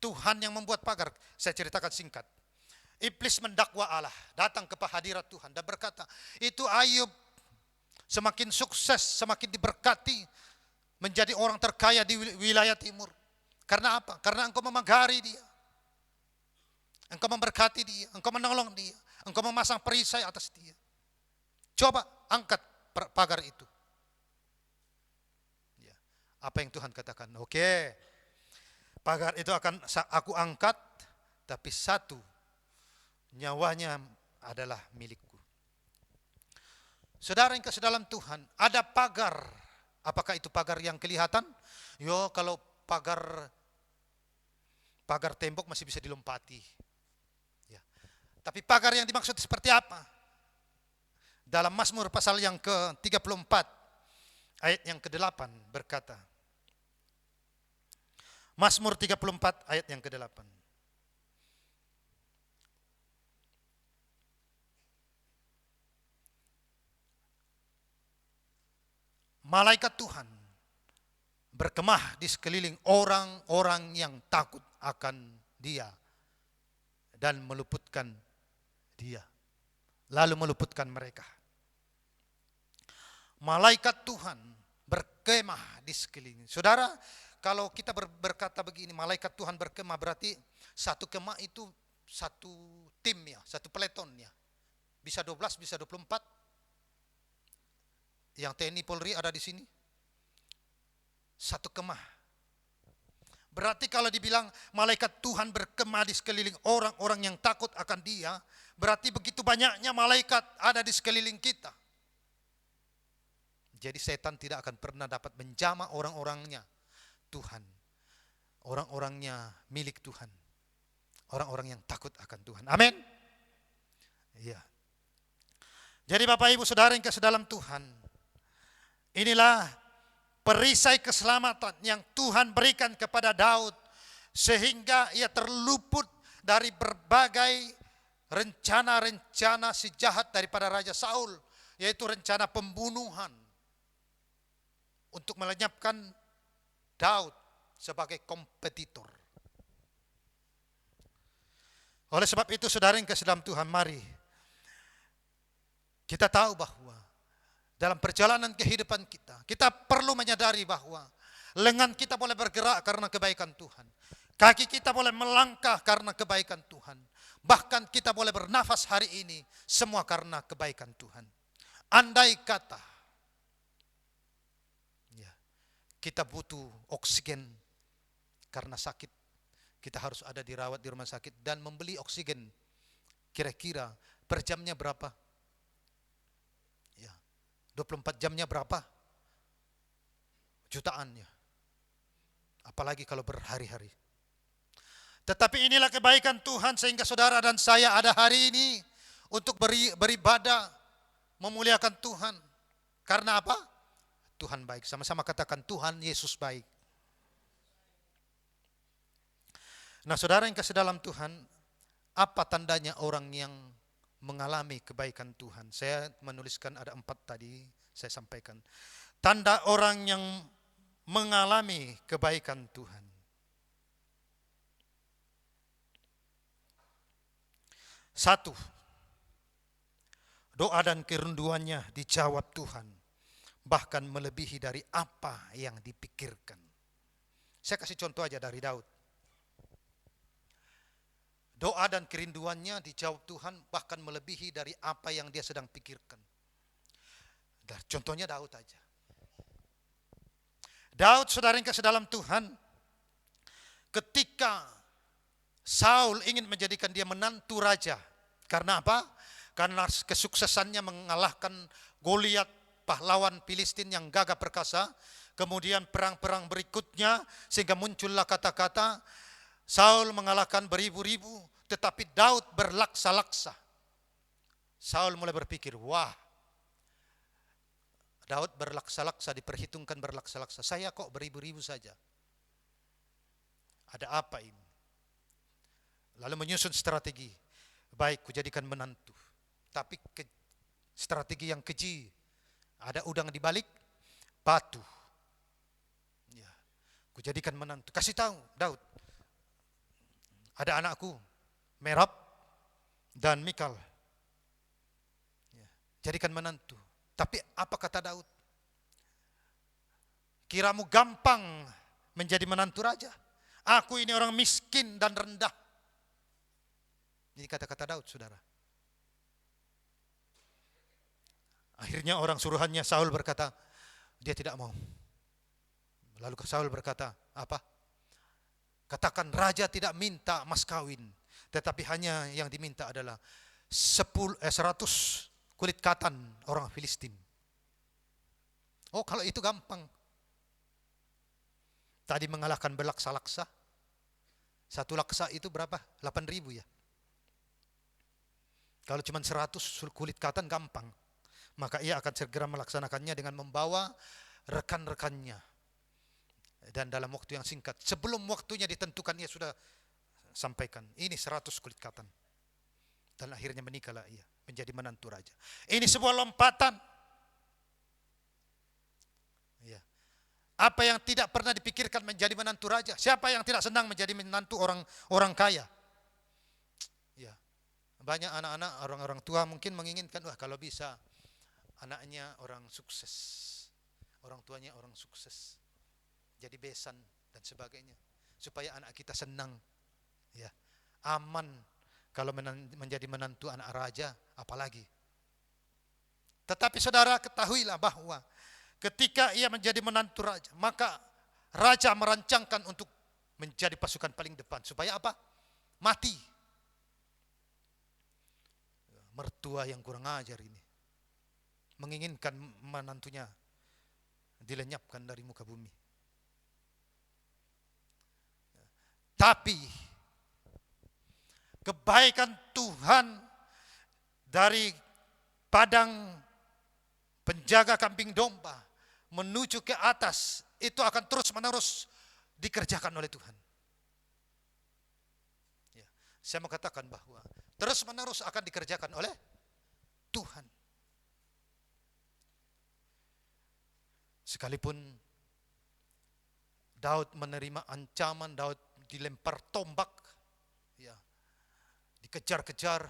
Tuhan yang membuat pagar. Saya ceritakan singkat. Iblis mendakwa Allah, datang ke hadirat Tuhan dan berkata, itu Ayub semakin sukses, semakin diberkati, menjadi orang terkaya di wilayah timur. Karena apa? Karena engkau memagari dia. Engkau memberkati dia, engkau menolong dia, engkau memasang perisai atas dia. Coba angkat pagar itu. Ya. Apa yang Tuhan katakan? Oke, pagar itu akan aku angkat, tapi satu, nyawanya adalah milikku. Saudara yang kasih dalam Tuhan, ada pagar. Apakah itu pagar yang kelihatan? Yo, kalau pagar tembok masih bisa dilompati. Ya. Tapi pagar yang dimaksud seperti apa? Dalam Mazmur pasal yang ke-34, ayat yang ke-8 berkata. Mazmur 34 ayat yang ke-8. Malaikat Tuhan berkemah di sekeliling orang-orang yang takut akan Dia dan meluputkan Dia, lalu meluputkan mereka. Malaikat Tuhan berkemah di sekeliling. Saudara, kalau kita berkata begini, malaikat Tuhan berkemah, berarti satu kemah itu satu tim ya, satu peleton ya. Bisa 12, bisa 24. Yang TNI Polri ada di sini. Satu kemah. Berarti kalau dibilang malaikat Tuhan berkemah di sekeliling orang-orang yang takut akan Dia, berarti begitu banyaknya malaikat ada di sekeliling kita. Jadi setan tidak akan pernah dapat menjamah orang-orangnya Tuhan. Orang-orangnya milik Tuhan. Orang-orang yang takut akan Tuhan. Amin. Iya. Jadi Bapak Ibu Saudara yang kasih dalam Tuhan, inilah perisai keselamatan yang Tuhan berikan kepada Daud sehingga ia terluput dari berbagai rencana-rencana si jahat daripada Raja Saul, yaitu rencana pembunuhan untuk melenyapkan Daud sebagai kompetitor. Oleh sebab itu saudara yang kasih dalam Tuhan, mari kita tahu bahwa dalam perjalanan kehidupan kita, kita perlu menyadari bahwa lengan kita boleh bergerak karena kebaikan Tuhan. Kaki kita boleh melangkah karena kebaikan Tuhan. Bahkan kita boleh bernafas hari ini, semua karena kebaikan Tuhan. Andai kata, ya, kita butuh oksigen karena sakit, kita harus ada dirawat di rumah sakit dan membeli oksigen. Kira-kira per jamnya berapa? 24 jamnya berapa? Jutaannya. Apalagi kalau berhari-hari. Tetapi inilah kebaikan Tuhan sehingga saudara dan saya ada hari ini untuk beribadah, memuliakan Tuhan. Karena apa? Tuhan baik. Sama-sama katakan Tuhan Yesus baik. Nah saudara yang kasih dalam Tuhan, apa tandanya orang yang mengalami kebaikan Tuhan? Saya menuliskan ada 4 tadi, saya sampaikan. Tanda orang yang mengalami kebaikan Tuhan. Satu, doa dan kerinduannya dijawab Tuhan, bahkan melebihi dari apa yang dipikirkan. Saya kasih contoh aja dari Daud. Doa dan kerinduannya dijawab Tuhan bahkan melebihi dari apa yang dia sedang pikirkan. Dan contohnya Daud aja. Daud saudara yang kasih dalam Tuhan, ketika Saul ingin menjadikan dia menantu raja. Karena apa? Karena kesuksesannya mengalahkan Goliat, pahlawan Filistin yang gagah perkasa. Kemudian perang-perang berikutnya sehingga muncullah kata-kata Saul mengalahkan beribu-ribu, tetapi Daud berlaksa-laksa. Saul mulai berpikir, wah, Daud berlaksa-laksa, diperhitungkan berlaksa-laksa. Saya kok beribu-ribu saja. Ada apa ini? Lalu menyusun strategi. Baik, kujadikan menantu. Tapi strategi yang keji. Ada udang di balik batu. Ya, kujadikan menantu. Kasih tahu Daud. Ada anakku, Merab dan Mikal. Ya, jadikan menantu. Tapi apa kata Daud? Kiramu gampang menjadi menantu raja? Aku ini orang miskin dan rendah. Ini kata-kata Daud, saudara. Akhirnya orang suruhannya Saul berkata, dia tidak mau. Lalu Saul berkata, apa? Katakan raja tidak minta mas kawin, tetapi hanya yang diminta adalah 100 kulit katan orang Filistin. Oh, kalau itu gampang. Tadi mengalahkan berlaksa-laksa. Satu laksa itu berapa? 8.000 ya. Kalau cuma 100 kulit katan gampang. Maka ia akan segera melaksanakannya dengan membawa rekan-rekannya. Dan dalam waktu yang singkat, sebelum waktunya ditentukan, ia sudah sampaikan, ini 100 kulit katan. Dan akhirnya menikahlah ia, menjadi menantu raja. Ini sebuah lompatan. Ya. Apa yang tidak pernah dipikirkan menjadi menantu raja? Siapa yang tidak senang menjadi menantu orang kaya? Ya. Banyak anak-anak, orang-orang tua mungkin menginginkan, wah kalau bisa anaknya orang sukses, orang tuanya orang sukses, jadi besan dan sebagainya, supaya anak kita senang, ya, aman. Kalau menjadi menantu anak raja, apalagi. Tetapi saudara ketahuilah bahwa ketika ia menjadi menantu raja, maka raja merancangkan untuk menjadi pasukan paling depan, supaya apa? Mati. Mertua yang kurang ajar ini menginginkan menantunya dilenyapkan dari muka bumi. Tapi kebaikan Tuhan dari padang penjaga kambing domba menuju ke atas itu akan terus-menerus dikerjakan oleh Tuhan. Ya, saya mau katakan bahwa terus-menerus akan dikerjakan oleh Tuhan. Sekalipun Daud menerima ancaman, Daud dilempar tombak, ya, dikejar-kejar,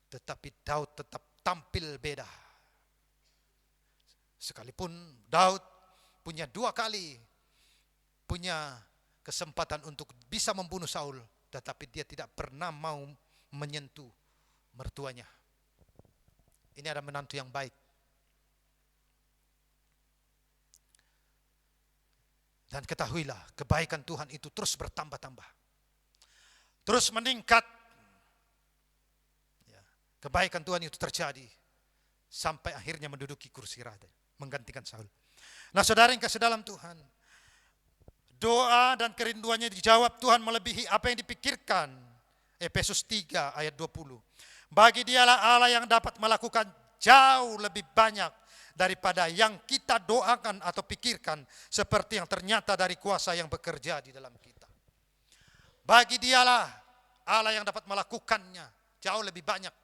tetapi Daud tetap tampil beda. Sekalipun Daud punya 2 kali punya kesempatan untuk bisa membunuh Saul, tetapi dia tidak pernah mau menyentuh mertuanya. Ini ada menantu yang baik. Dan ketahuilah, kebaikan Tuhan itu terus bertambah-tambah. Terus meningkat. Ya, kebaikan Tuhan itu terjadi sampai akhirnya menduduki kursi raja, menggantikan Saul. Nah, saudara yang kasih dalam Tuhan, doa dan kerinduannya dijawab Tuhan melebihi apa yang dipikirkan. Efesus 3 ayat 20. Bagi dialah Allah yang dapat melakukan jauh lebih banyak daripada yang kita doakan atau pikirkan, seperti yang ternyata dari kuasa yang bekerja di dalam kita. Bagi dialah Allah yang dapat melakukannya jauh lebih banyak.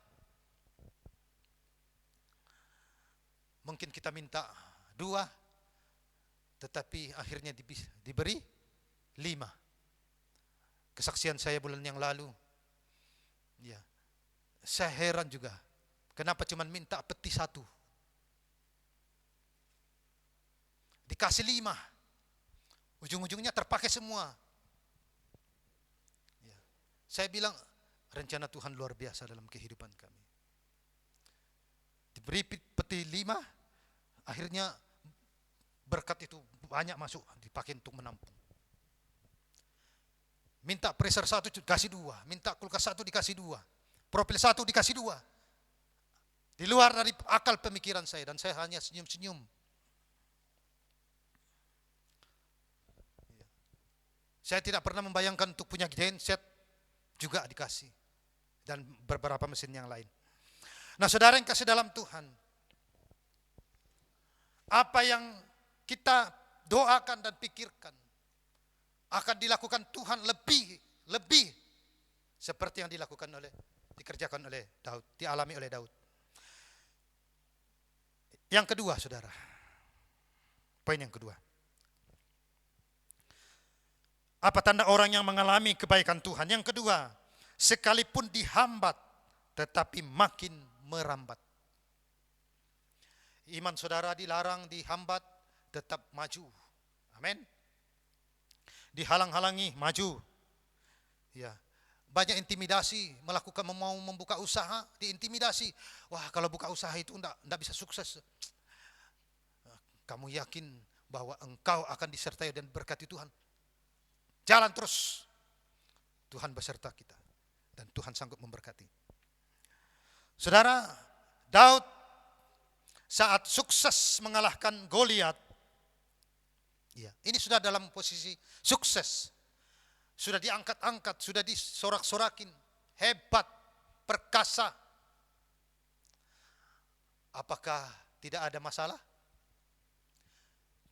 Mungkin kita minta 2, tetapi akhirnya diberi 5. Kesaksian saya bulan yang lalu, ya, saya heran juga, kenapa cuma minta peti 1. Dikasih 5, ujung-ujungnya terpakai semua. Ya. Saya bilang rencana Tuhan luar biasa dalam kehidupan kami. Diberi peti 5, akhirnya berkat itu banyak masuk, dipakai untuk menampung. Minta pressure 1 dikasih 2, minta kulkas 1 dikasih 2, profil 1 dikasih 2. Di luar dari akal pemikiran saya, dan saya hanya senyum-senyum. Saya tidak pernah membayangkan untuk punya genset juga dikasih. Dan beberapa mesin yang lain. Nah, saudara yang kasih dalam Tuhan, apa yang kita doakan dan pikirkan akan dilakukan Tuhan lebih seperti yang dikerjakan oleh Daud, dialami oleh Daud. Yang kedua, saudara, poin yang kedua, Apa tanda orang yang mengalami kebaikan Tuhan? Yang kedua, sekalipun dihambat, tetapi makin merambat. Iman saudara dilarang, dihambat, tetap maju. Amin. Dihalang-halangi, maju. Ya. Banyak intimidasi, melakukan mau membuka usaha, diintimidasi. Wah, kalau buka usaha itu enggak bisa sukses. Kamu yakin bahwa engkau akan disertai dan berkati Tuhan? Jalan terus. Tuhan beserta kita. Dan Tuhan sanggup memberkati. Saudara, Daud saat sukses mengalahkan Goliat, ya, ini sudah dalam posisi sukses. Sudah diangkat-angkat, sudah disorak-sorakin. Hebat, perkasa. Apakah tidak ada masalah?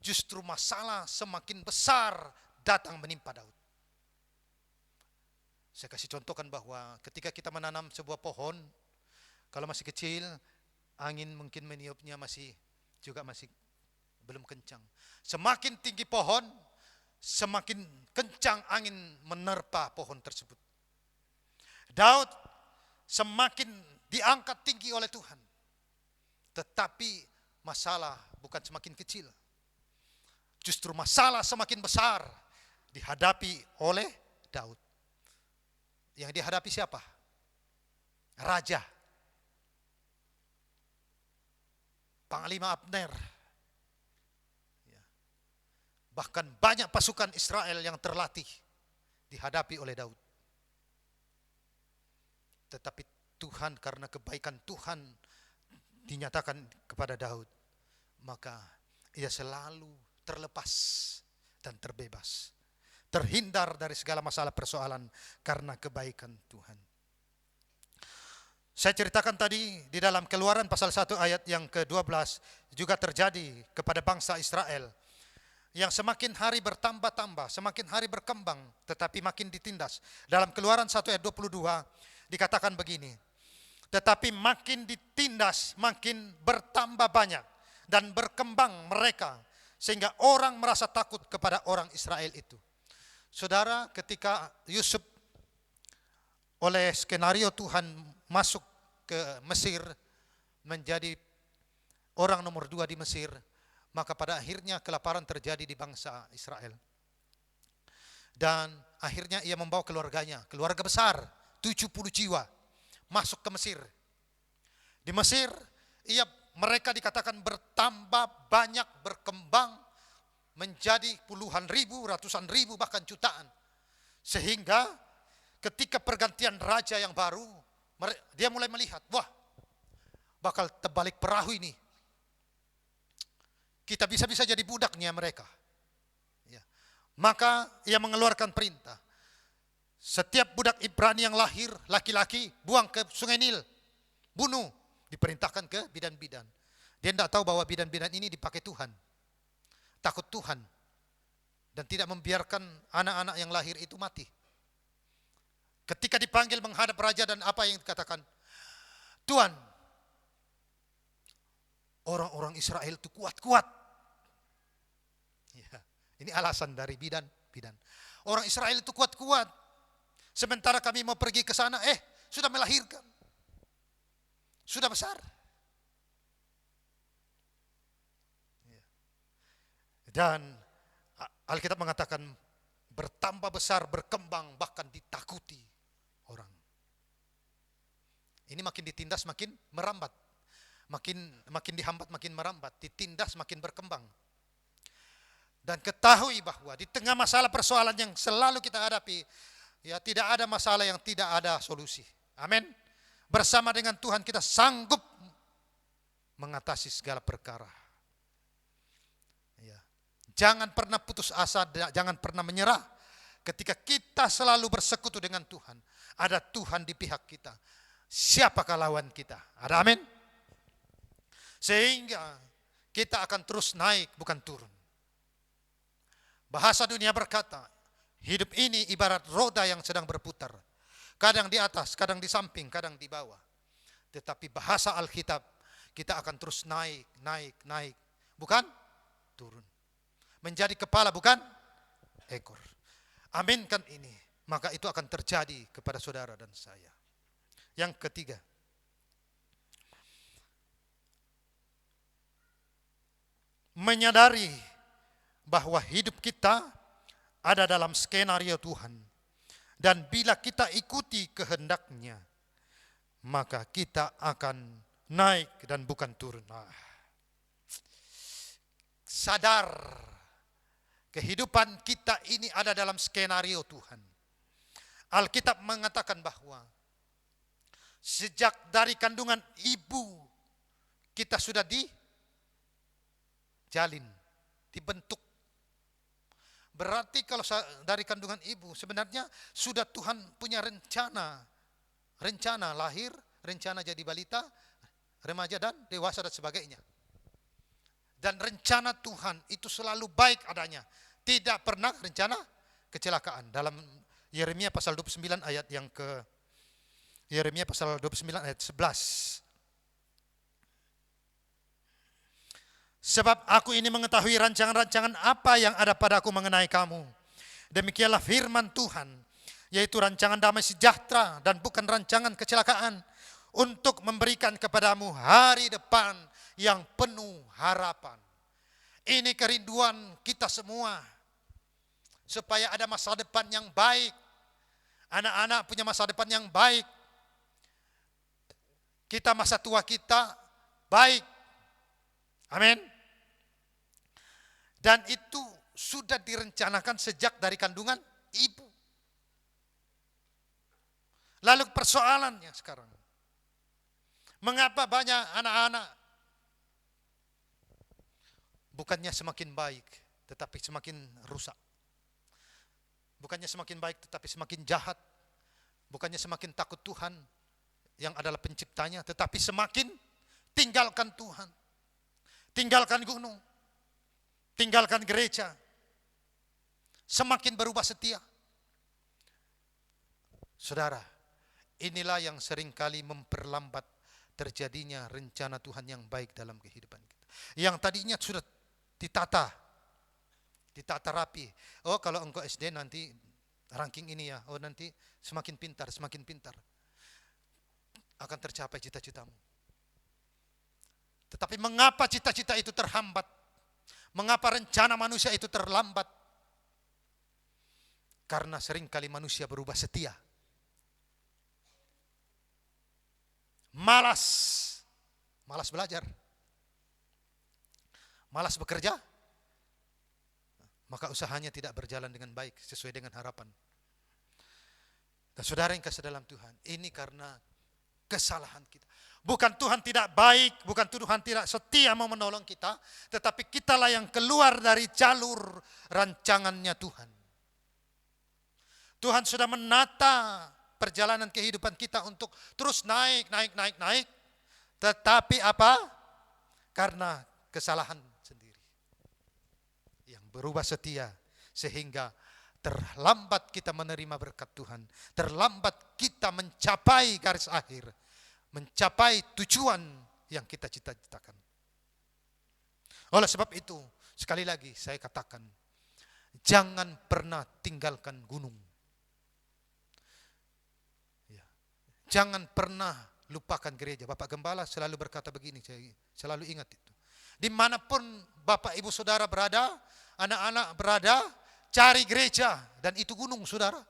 Justru masalah semakin besar datang menimpa Daud. Saya kasih contohkan bahwa ketika kita menanam sebuah pohon, kalau masih kecil, angin mungkin meniupnya masih belum kencang. Semakin tinggi pohon, semakin kencang angin menerpa pohon tersebut. Daud semakin diangkat tinggi oleh Tuhan. Tetapi masalah bukan semakin kecil. Justru masalah semakin besar dihadapi oleh Daud. Yang dihadapi siapa? Raja. Panglima Abner. Bahkan banyak pasukan Israel yang terlatih dihadapi oleh Daud. Tetapi Tuhan, karena kebaikan Tuhan dinyatakan kepada Daud, maka ia selalu terlepas dan terbebas. Terhindar dari segala masalah persoalan karena kebaikan Tuhan. Saya ceritakan tadi di dalam Keluaran pasal 1 ayat yang ke-12 juga terjadi kepada bangsa Israel yang semakin hari bertambah-tambah, semakin hari berkembang, tetapi makin ditindas. Dalam Keluaran 1 ayat 22 dikatakan begini, tetapi makin ditindas, makin bertambah banyak dan berkembang mereka, sehingga orang merasa takut kepada orang Israel itu. Saudara, ketika Yusuf oleh skenario Tuhan masuk ke Mesir, menjadi orang nomor 2 di Mesir, maka pada akhirnya kelaparan terjadi di bangsa Israel. Dan akhirnya ia membawa keluarganya, keluarga besar, 70 jiwa, masuk ke Mesir. Di Mesir, mereka dikatakan bertambah banyak, berkembang, menjadi puluhan ribu, ratusan ribu, bahkan jutaan. Sehingga ketika pergantian raja yang baru, dia mulai melihat, wah, bakal terbalik perahu ini. Kita bisa-bisa jadi budaknya mereka. Ya. Maka ia mengeluarkan perintah. Setiap budak Ibrani yang lahir, laki-laki, buang ke sungai Nil. Bunuh. Diperintahkan ke bidan-bidan. Dia tidak tahu bahwa bidan-bidan ini dipakai Tuhan. Takut Tuhan. Dan tidak membiarkan anak-anak yang lahir itu mati. Ketika dipanggil menghadap raja dan apa yang dikatakan, Tuhan, orang-orang Israel itu kuat-kuat. Ya, ini alasan dari bidan. Orang Israel itu kuat-kuat. Sementara kami mau pergi ke sana, sudah melahirkan. Sudah besar. Dan Alkitab mengatakan bertambah besar, berkembang, bahkan ditakuti orang. Ini makin ditindas makin merambat. Makin dihambat makin merambat, ditindas makin berkembang. Dan ketahui bahwa di tengah masalah persoalan yang selalu kita hadapi, ya tidak ada masalah yang tidak ada solusi. Amin. Bersama dengan Tuhan kita sanggup mengatasi segala perkara. Ya. Jangan pernah putus asa, jangan pernah menyerah. Ketika kita selalu bersekutu dengan Tuhan, ada Tuhan di pihak kita. Siapakah lawan kita? Ada amin? Sehingga kita akan terus naik, bukan turun. Bahasa dunia berkata, hidup ini ibarat roda yang sedang berputar. Kadang di atas, kadang di samping, kadang di bawah. Tetapi bahasa Alkitab, kita akan terus naik. Bukan turun. Menjadi kepala, bukan ekor. aminkan ini, maka itu akan terjadi kepada saudara dan saya. Yang ketiga, menyadari bahwa hidup kita ada dalam skenario Tuhan. Dan bila kita ikuti kehendaknya, maka kita akan naik dan bukan turun. Sadar kehidupan kita ini ada dalam skenario Tuhan. Alkitab mengatakan bahwa sejak dari kandungan ibu kita sudah dijalin, dibentuk. Berarti kalau dari kandungan ibu sebenarnya sudah Tuhan punya rencana. Rencana lahir, rencana jadi balita, remaja dan dewasa dan sebagainya. Dan rencana Tuhan itu selalu baik adanya. Tidak pernah rencana kecelakaan. Dalam Yeremia pasal 29 ayat yang ke Yeremia pasal 29 ayat 11. Sebab aku ini mengetahui rancangan-rancangan apa yang ada padaku mengenai kamu. Demikianlah firman Tuhan, yaitu rancangan damai sejahtera dan bukan rancangan kecelakaan, untuk memberikan kepadamu hari depan yang penuh harapan. Ini kerinduan kita semua, supaya ada masa depan yang baik. Anak-anak punya masa depan yang baik. Kita masa tua kita baik. Amin. Dan itu sudah direncanakan sejak dari kandungan ibu. Lalu persoalannya sekarang, mengapa banyak anak-anak bukannya semakin baik, tetapi semakin rusak? Bukannya semakin baik, tetapi semakin jahat. Bukannya semakin takut Tuhan yang adalah penciptanya, tetapi semakin tinggalkan Tuhan. Tinggalkan gunung, tinggalkan gereja, semakin berubah setia. Saudara, inilah yang seringkali memperlambat terjadinya rencana Tuhan yang baik dalam kehidupan kita. Yang tadinya sudah ditata rapi. Oh, kalau engkau SD nanti ranking ini ya, oh nanti semakin pintar, akan tercapai cita-citamu. Tetapi mengapa cita-cita itu terhambat? Mengapa rencana manusia itu terlambat? Karena seringkali manusia berubah setia. Malas belajar. Malas bekerja. Maka usahanya tidak berjalan dengan baik sesuai dengan harapan. Dan saudara yang kasih dalam Tuhan, ini karena kesalahan kita. Bukan Tuhan tidak baik, bukan Tuhan tidak setia mau menolong kita, tetapi kitalah yang keluar dari jalur rancangannya Tuhan. Tuhan sudah menata perjalanan kehidupan kita untuk terus naik. Tetapi apa? Karena kesalahan sendiri. Yang berubah setia sehingga terlambat kita menerima berkat Tuhan. Terlambat kita mencapai garis akhir. Mencapai tujuan yang kita cita-citakan. Oleh sebab itu, sekali lagi saya katakan, jangan pernah tinggalkan gunung. Ya. Jangan pernah lupakan gereja. Bapak Gembala selalu berkata begini, saya selalu ingat itu. Dimanapun Bapak Ibu Saudara berada, anak-anak berada, cari gereja. Dan itu gunung, saudara.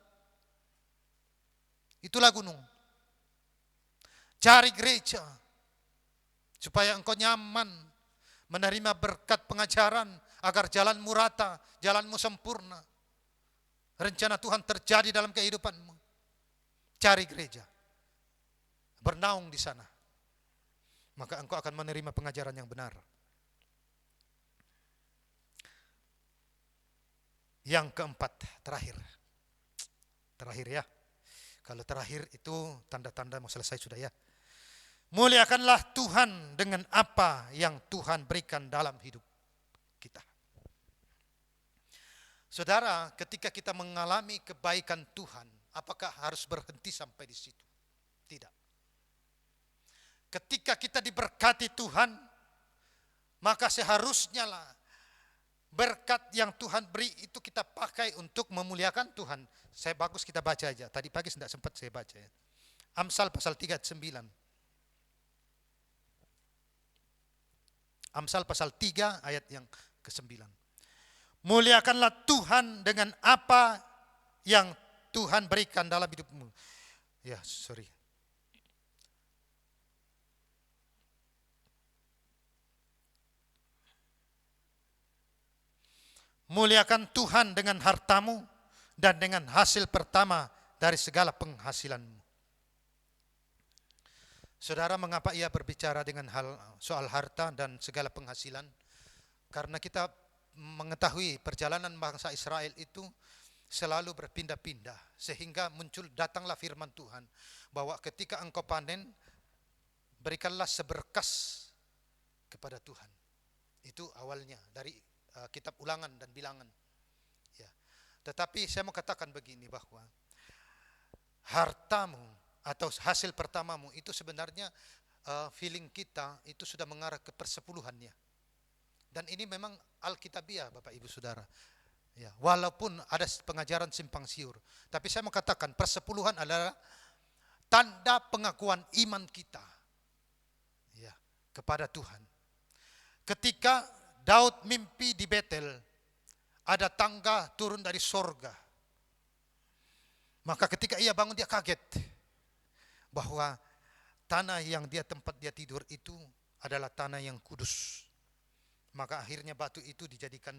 Itulah gunung. Cari gereja supaya engkau nyaman menerima berkat pengajaran agar jalanmu rata, jalanmu sempurna. Rencana Tuhan terjadi dalam kehidupanmu. Cari gereja. Bernaung di sana. Maka engkau akan menerima pengajaran yang benar. Yang keempat, terakhir. Terakhir ya. Kalau terakhir itu tanda-tanda mau selesai sudah ya. Muliakanlah Tuhan dengan apa yang Tuhan berikan dalam hidup kita. Saudara, ketika kita mengalami kebaikan Tuhan, apakah harus berhenti sampai di situ? Tidak. Ketika kita diberkati Tuhan, maka seharusnya lah berkat yang Tuhan beri itu kita pakai untuk memuliakan Tuhan. Saya bagus kita baca aja. Tadi pagi tidak sempat saya baca ya. Amsal pasal 3 ayat 9. Amsal pasal 3 ayat yang ke-9. Muliakanlah Tuhan dengan apa yang Tuhan berikan dalam hidupmu. Ya, sorry. Muliakan Tuhan dengan hartamu dan dengan hasil pertama dari segala penghasilanmu. Saudara, mengapa ia berbicara dengan hal soal harta dan segala penghasilan? Karena kita mengetahui perjalanan bangsa Israel itu selalu berpindah-pindah, sehingga datanglah firman Tuhan bahwa ketika engkau panen, berikanlah seberkas kepada Tuhan. Itu awalnya dari kitab Ulangan dan Bilangan. Ya. Tetapi saya mau katakan begini, bahwa hartamu atau hasil pertamamu itu sebenarnya feeling kita itu sudah mengarah ke persepuluhannya. Dan ini memang alkitabiah Bapak Ibu Saudara. Ya, walaupun ada pengajaran simpang siur, tapi saya mau katakan persepuluhan adalah tanda pengakuan iman kita, ya, kepada Tuhan. Ketika Daud mimpi di Betel, ada tangga turun dari sorga. Maka ketika ia bangun dia kaget bahwa tanah yang tempat dia tidur itu adalah tanah yang kudus. Maka akhirnya batu itu dijadikan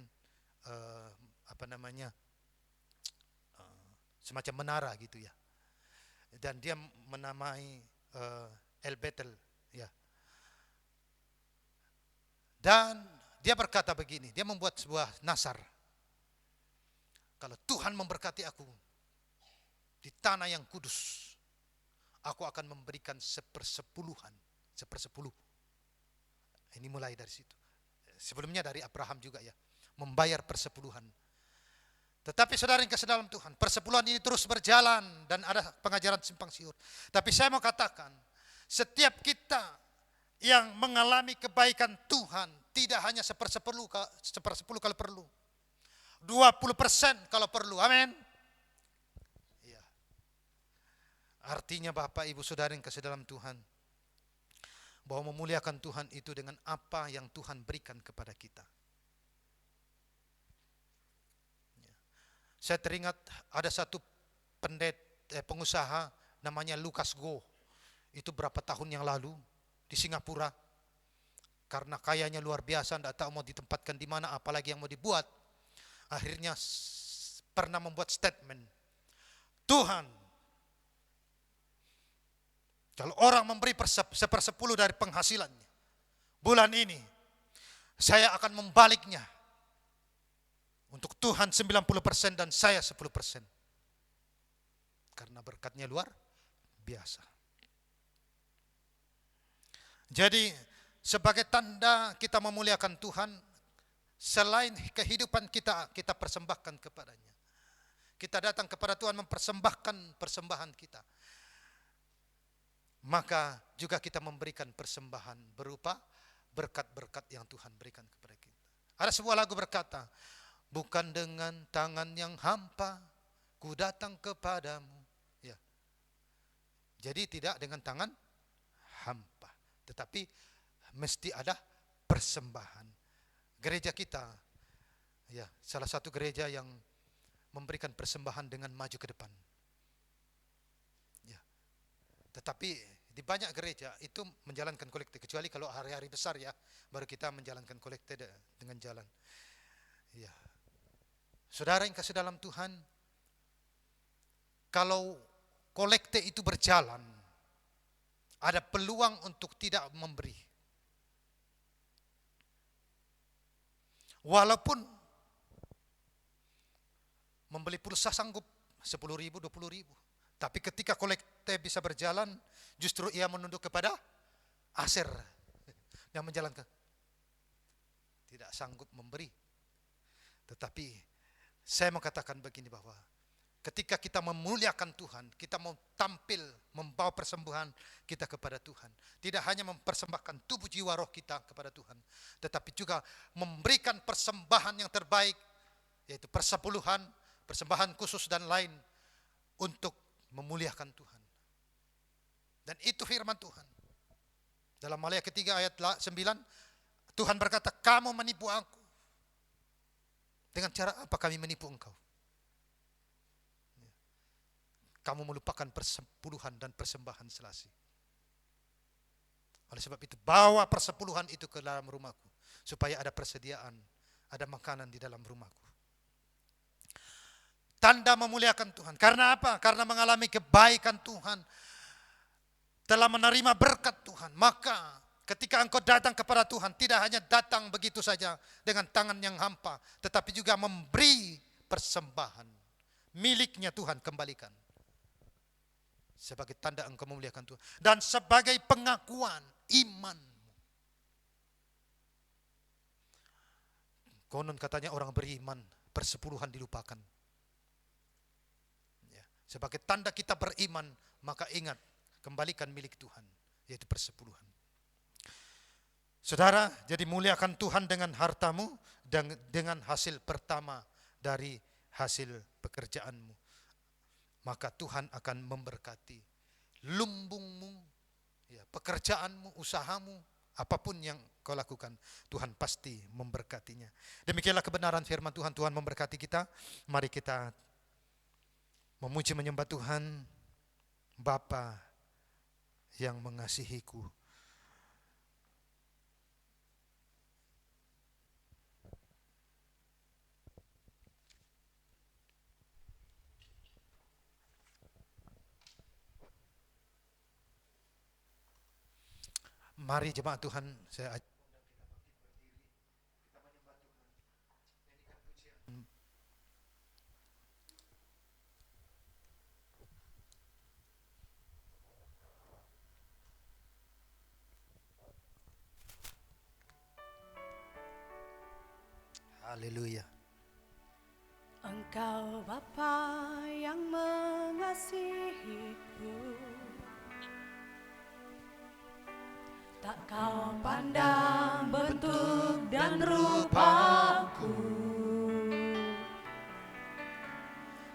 semacam menara gitu ya. Dan dia menamai El Betel ya. Dan dia berkata begini, dia membuat sebuah nasar. Kalau Tuhan memberkati aku di tanah yang kudus, aku akan memberikan sepersepuluh. Ini mulai dari situ. Sebelumnya dari Abraham juga ya, membayar persepuluhan. Tetapi saudara yang kasih dalam Tuhan, persepuluhan ini terus berjalan dan ada pengajaran simpang siur. Tapi saya mau katakan, setiap kita yang mengalami kebaikan Tuhan, tidak hanya sepersepuluh kalau perlu, 20% kalau perlu, amin. Ya. Artinya Bapak Ibu Saudara yang kasih dalam Tuhan, bahwa memuliakan Tuhan itu dengan apa yang Tuhan berikan kepada kita. Ya. Saya teringat ada satu pengusaha namanya Lucas Go. Itu berapa tahun yang lalu di Singapura. Karena kayanya luar biasa, tidak tahu mau ditempatkan di mana, apalagi yang mau dibuat. Akhirnya pernah membuat statement, Tuhan, kalau orang memberi sepersepuluh dari penghasilannya, bulan ini saya akan membaliknya. Untuk Tuhan 90% dan saya 10%. Karena berkatnya luar biasa. Jadi sebagai tanda kita memuliakan Tuhan, selain kehidupan kita persembahkan kepadanya. Kita datang kepada Tuhan mempersembahkan persembahan kita. Maka juga kita memberikan persembahan berupa berkat-berkat yang Tuhan berikan kepada kita. Ada sebuah lagu berkata, bukan dengan tangan yang hampa ku datang kepadamu. Ya. Jadi tidak dengan tangan hampa, tetapi mesti ada persembahan. Gereja kita, ya, salah satu gereja yang memberikan persembahan dengan maju ke depan. Ya. Tetapi di banyak gereja itu menjalankan kolekte, kecuali kalau hari-hari besar ya, baru kita menjalankan kolekte dengan jalan. Ya. Saudara yang kasih dalam Tuhan, kalau kolekte itu berjalan, ada peluang untuk tidak memberi. Walaupun membeli pulsa sanggup 10.000, 20.000. Tapi ketika kolekte bisa berjalan, justru ia menunduk kepada aser yang menjalankan. tidak sanggup memberi. Tetapi saya mau katakan begini, bahwa ketika kita memuliakan Tuhan, kita mau tampil membawa persembahan kita kepada Tuhan. Tidak hanya mempersembahkan tubuh jiwa roh kita kepada Tuhan, tetapi juga memberikan persembahan yang terbaik, yaitu persepuluhan, persembahan khusus dan lain untuk memuliakan Tuhan. Dan itu firman Tuhan. Dalam Maliaki 3 ayat 9, Tuhan berkata, kamu menipu aku. Dengan cara apa kami menipu engkau? Kamu melupakan persepuluhan dan persembahan selasi. Oleh sebab itu, bawa persepuluhan itu ke dalam rumahku, supaya ada persediaan, ada makanan di dalam rumahku. Tanda memuliakan Tuhan. Karena apa? Karena mengalami kebaikan Tuhan, telah menerima berkat Tuhan. Maka ketika engkau datang kepada Tuhan, tidak hanya datang begitu saja dengan tangan yang hampa, tetapi juga memberi persembahan. Miliknya Tuhan kembalikan. Sebagai tanda engkau memuliakan Tuhan. Dan sebagai pengakuan imanmu. Konon katanya orang beriman, persepuluhan dilupakan. Ya. Sebagai tanda kita beriman, maka ingat, kembalikan milik Tuhan, yaitu persepuluhan. Saudara, jadi muliakan Tuhan dengan hartamu dan dengan hasil pertama dari hasil pekerjaanmu. Maka Tuhan akan memberkati lumbungmu, ya, pekerjaanmu, usahamu, apapun yang kau lakukan, Tuhan pasti memberkatinya. Demikianlah kebenaran firman Tuhan. Tuhan memberkati kita. Mari kita memuji menyembah Tuhan. Bapa yang mengasihiku, mari jemaat Tuhan, saya ajak haleluya. Engkau Bapa yang mengasihiku, tak kau pandang bentuk dan rupaku.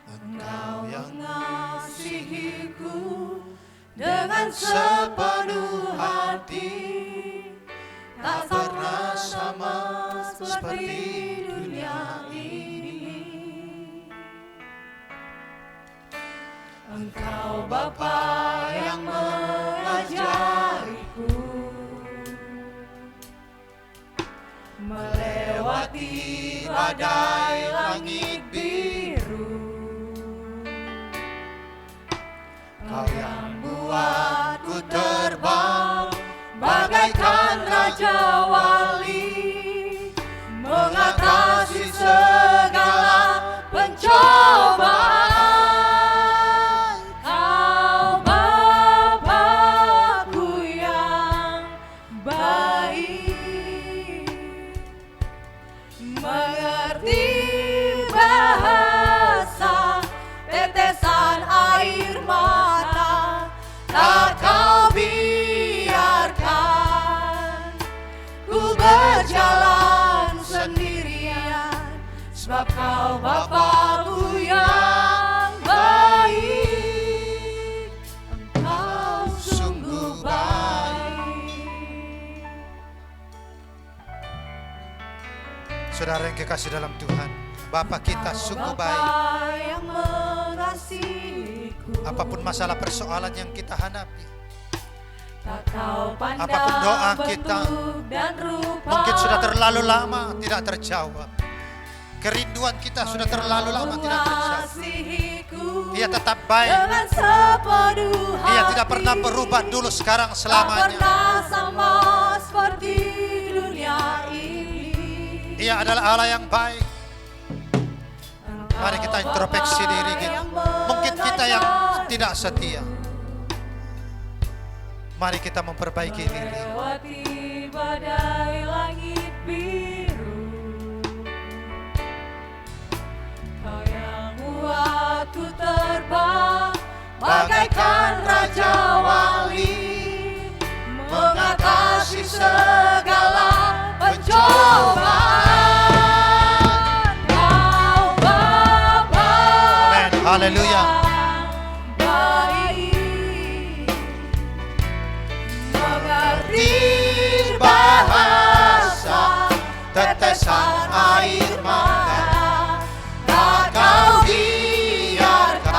Engkau yang mengasihiku dengan sepenuh hati, tak pernah sama seperti dunia ini. Engkau Bapa yang mengajariku melewati badai langit biru. Kau yang buatku terbang bagaikan raja wali, mengatasi segala pencobaan. Kau Bapa-Ku yang baik, mengerti bahasa tetesan air mata, tak kau biarkan ku berjalan sendirian, sebab kau Bapa-Ku yang baik, engkau sungguh baik. Saudara yang kekasih dalam Tuhan, Bapa kita sungguh baik. Bapa yang mengasihiku, Apapun masalah persoalan yang kita hadapi, tak kau pandang apapun doa kita, bentuk dan rupa. mungkin sudah terlalu lama tidak terjawab. Kerinduan kita sudah terlalu lama tidak terjawab. Dia tetap baik. Dengan sepenuh hati, Dia tidak pernah berubah dulu, sekarang, tak selamanya. pernah sama seperti dunia ini. Dia adalah Allah yang baik. Mari kita introspeksi diri kita. Mungkin kita yang tidak setia. Mari kita memperbaiki diri. Lewati badai langit biru, Kau yang buatku bagaikan Raja Wali, mengatasi segala pencobaan. Kau Bapa Amin. Haleluya. baik, mengerti Bahasa tetesan air mata, tak kau biarkan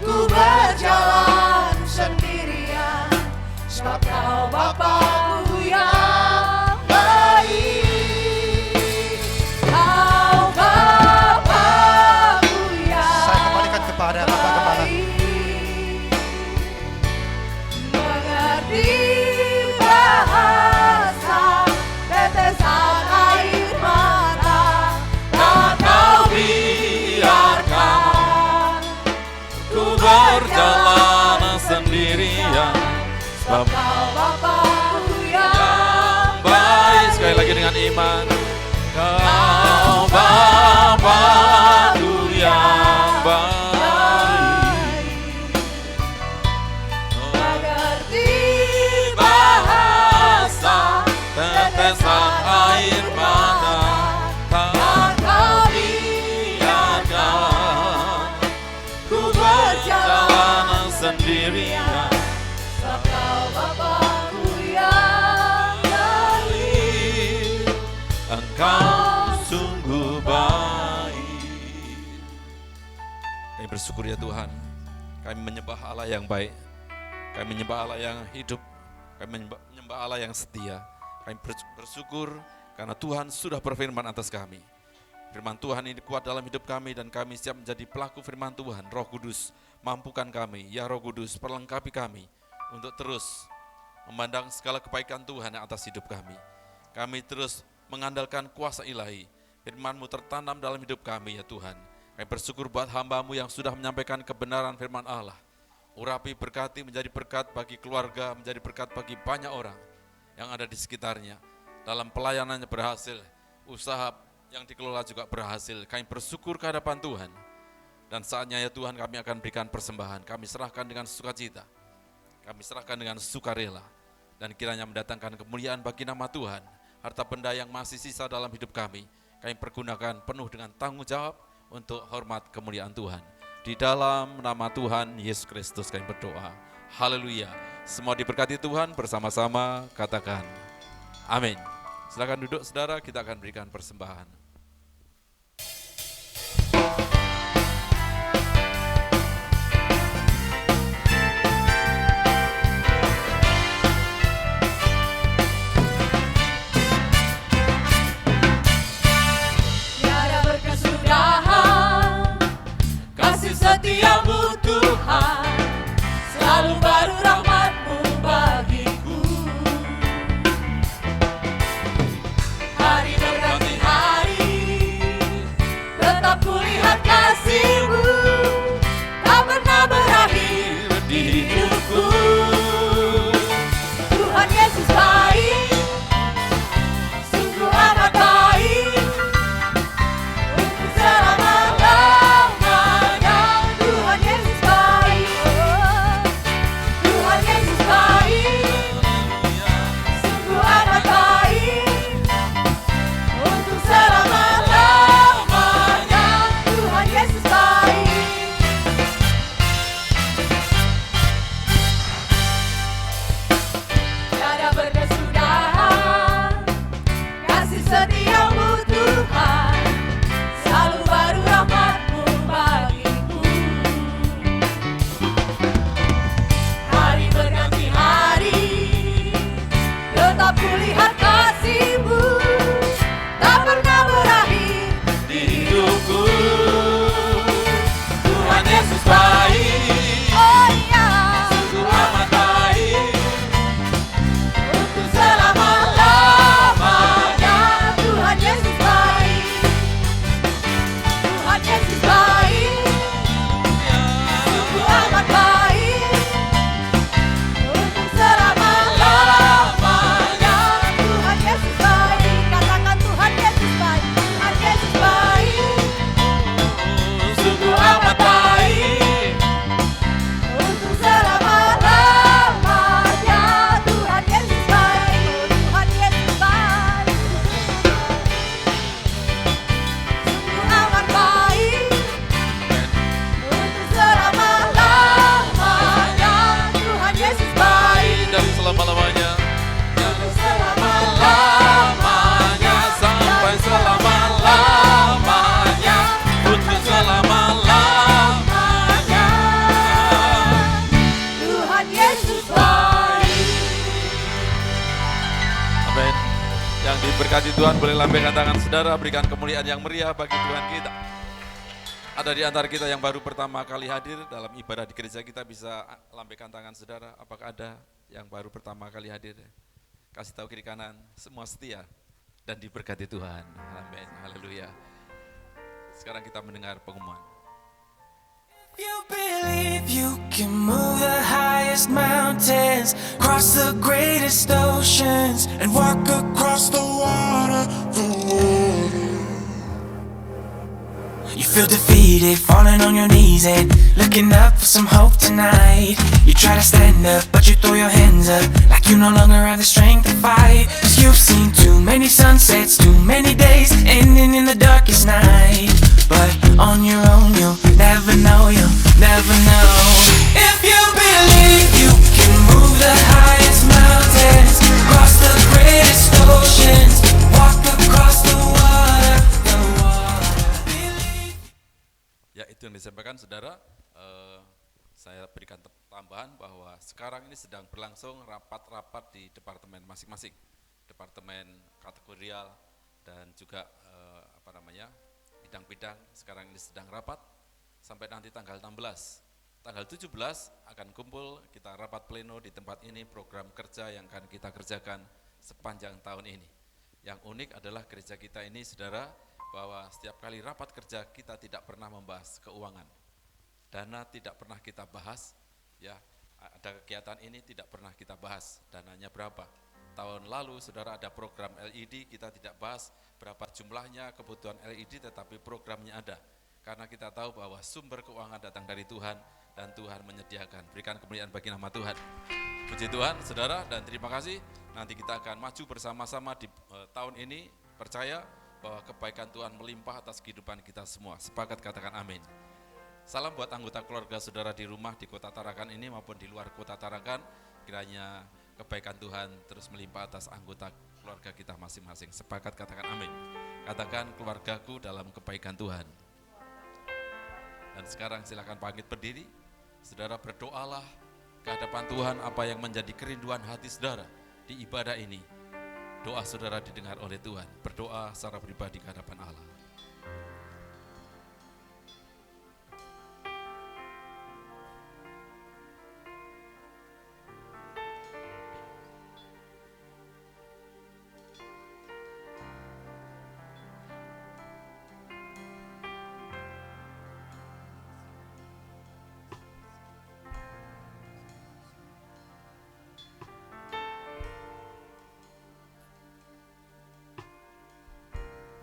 ku berjalan sendirian, sebab kau Bapa-Ku yang baik. Kau Bapa-Ku yang Saya kembalikan kepada Bapak Gembala. mengerti bahasa tetesan air mata, tak kau biarkan Ku berjalan sendirian, sebab kau Bapa-Ku yang yang baik. Sekali lagi dengan iman. Kau Bapa-Ku yang baik, mengerti bahasa tetesan air mata, tak kau biarkan ku berjalan sendirian. sebab kau Bapa-Ku yang Baik, Engkau sungguh baik. Kami bersyukur ya Tuhan, kami menyembah Allah yang baik, kami menyembah Allah yang hidup, kami menyembah Allah yang setia. Kami bersyukur karena Tuhan sudah berfirman atas kami. Firman Tuhan ini kuat dalam hidup kami dan kami siap menjadi pelaku firman Tuhan. Roh Kudus, mampukan kami, ya Roh Kudus, perlengkapi kami untuk terus memandang segala kebaikan Tuhan yang atas hidup kami. Kami terus mengandalkan kuasa ilahi, firman-Mu tertanam dalam hidup kami ya Tuhan. Kami bersyukur buat hamba-Mu yang sudah menyampaikan kebenaran firman Allah. Urapi, berkati, menjadi berkat bagi keluarga, menjadi berkat bagi banyak orang yang ada di sekitarnya. Dalam pelayanannya berhasil, usaha yang dikelola juga berhasil. Kami bersyukur ke hadapan Tuhan. Dan saatnya ya Tuhan kami akan berikan persembahan. Kami serahkan dengan sukacita. Kami serahkan dengan sukarela. Dan kiranya mendatangkan kemuliaan bagi nama Tuhan. Harta benda yang masih sisa dalam hidup kami, kami pergunakan penuh dengan tanggung jawab untuk hormat kemuliaan Tuhan. Di dalam nama Tuhan Yesus Kristus kami berdoa. Haleluya. Semua diberkati Tuhan, bersama-sama katakan amin. Silakan duduk saudara, kita akan berikan persembahan. tiada berkesudahan, kasih setiamu Tuhan, selalu baru rahmat-Mu bagiku. Hari berganti hari, Yang diberkati Tuhan boleh lambaikan tangan saudara, berikan kemuliaan yang meriah bagi Tuhan kita. Ada di antara kita yang baru pertama kali hadir dalam ibadah di gereja kita, bisa lambaikan tangan saudara. Apakah ada yang baru pertama kali hadir? Kasih tahu kiri kanan, semua setia dan diberkati Tuhan. Amin, haleluya. Sekarang kita mendengar pengumuman. You believe you can move the highest mountains, cross the greatest oceans, and walk across the water. You feel defeated, falling on your knees and looking up for some hope tonight. You try to stand up, but you throw your hands up like you no longer have the strength to fight. 'Cause you've seen too many sunsets, too many days ending in the darkest night. But on your own you'll never know, If you believe you can move the highest mountains, cross the greatest oceans, walk across the water. Ya, itu yang disampaikan saudara. Saya berikan tambahan bahwa sekarang ini sedang berlangsung rapat-rapat di departemen masing-masing, departemen kategorial dan juga bidang-bidang. Sekarang ini sedang rapat sampai nanti tanggal 16. Tanggal 17 akan kumpul, kita rapat pleno di tempat ini, program kerja yang akan kita kerjakan sepanjang tahun ini. Yang unik adalah gereja kita ini saudara, bahwa setiap kali rapat kerja kita tidak pernah membahas keuangan. Dana tidak pernah kita bahas, ya. Ada kegiatan ini tidak pernah kita bahas, dananya berapa. Tahun lalu saudara ada program LED, kita tidak bahas berapa jumlahnya kebutuhan LED, tetapi programnya ada. Karena kita tahu bahwa sumber keuangan datang dari Tuhan dan Tuhan menyediakan. Berikan kemuliaan bagi nama Tuhan. Puji Tuhan saudara, dan terima kasih. Nanti kita akan maju bersama-sama di tahun ini, percaya bahwa kebaikan Tuhan melimpah atas kehidupan kita semua. Sepakat katakan amin. Salam buat anggota keluarga saudara di rumah di Kota Tarakan ini maupun di luar Kota Tarakan. Kiranya kebaikan Tuhan terus melimpah atas anggota keluarga kita masing-masing. Sepakat katakan amin. Katakan keluargaku dalam kebaikan Tuhan. Dan sekarang silakan pamit berdiri. Saudara berdoalah ke hadapan Tuhan apa yang menjadi kerinduan hati saudara di ibadah ini. Doa saudara didengar oleh Tuhan. Berdoa secara pribadi ke hadapan Allah.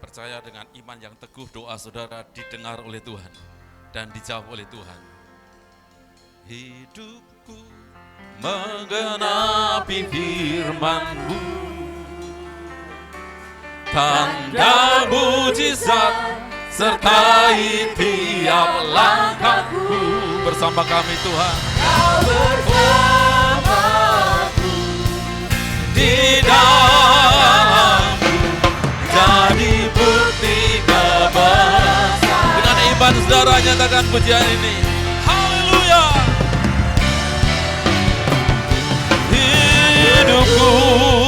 Percaya dengan iman yang teguh, doa saudara didengar oleh Tuhan dan dijawab oleh Tuhan. Hidupku menggenapi firman-Mu, tanda mujizat sertai tiap langkahku. Bersama kami Tuhan, Kau bersamaku di dalam jadi bukti kebesaran. Dengan iman saudara nyatakan pujian ini. Haleluya. Hidupku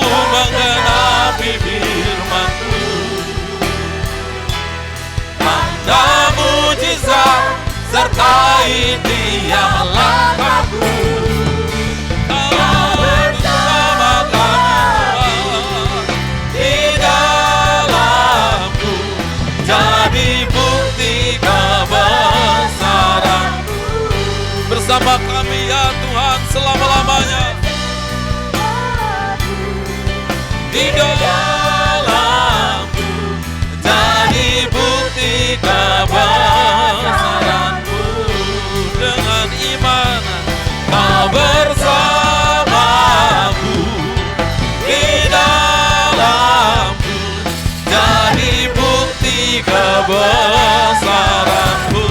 menggenapi firman-Mu, tanda mujizat sertai tiap langkahku. Bersama kami ya Tuhan selama-lamanya. Di dalamku jadi bukti kebesaran-Mu. Dengan iman Kau bersamaku, di dalamku jadi bukti kebesaran-Mu.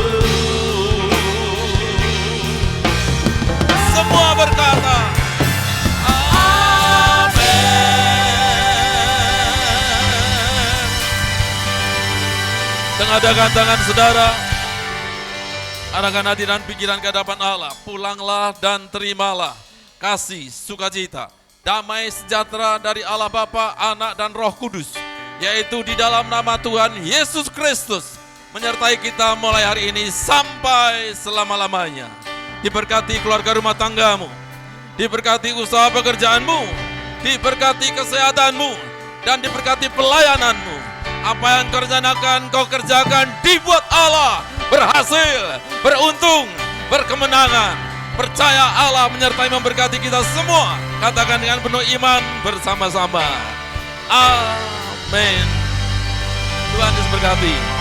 Semua berkata amin. Tengadakan tangan saudara, arahkan hati dan pikiran ke hadapan Allah. Pulanglah dan terimalah kasih, sukacita, damai sejahtera dari Allah Bapa, Anak, dan Roh Kudus, yaitu di dalam nama Tuhan Yesus Kristus, menyertai kita mulai hari ini sampai selama-lamanya. Diberkati keluarga rumah tanggamu, diberkati usaha pekerjaanmu, diberkati kesehatanmu, dan diberkati pelayananmu. Apa yang kau rencanakan, kau kerjakan, dibuat Allah berhasil, beruntung, berkemenangan. Percaya Allah menyertai memberkati kita semua. Katakan dengan penuh iman bersama-sama. Amin. Tuhan Yesus berkati.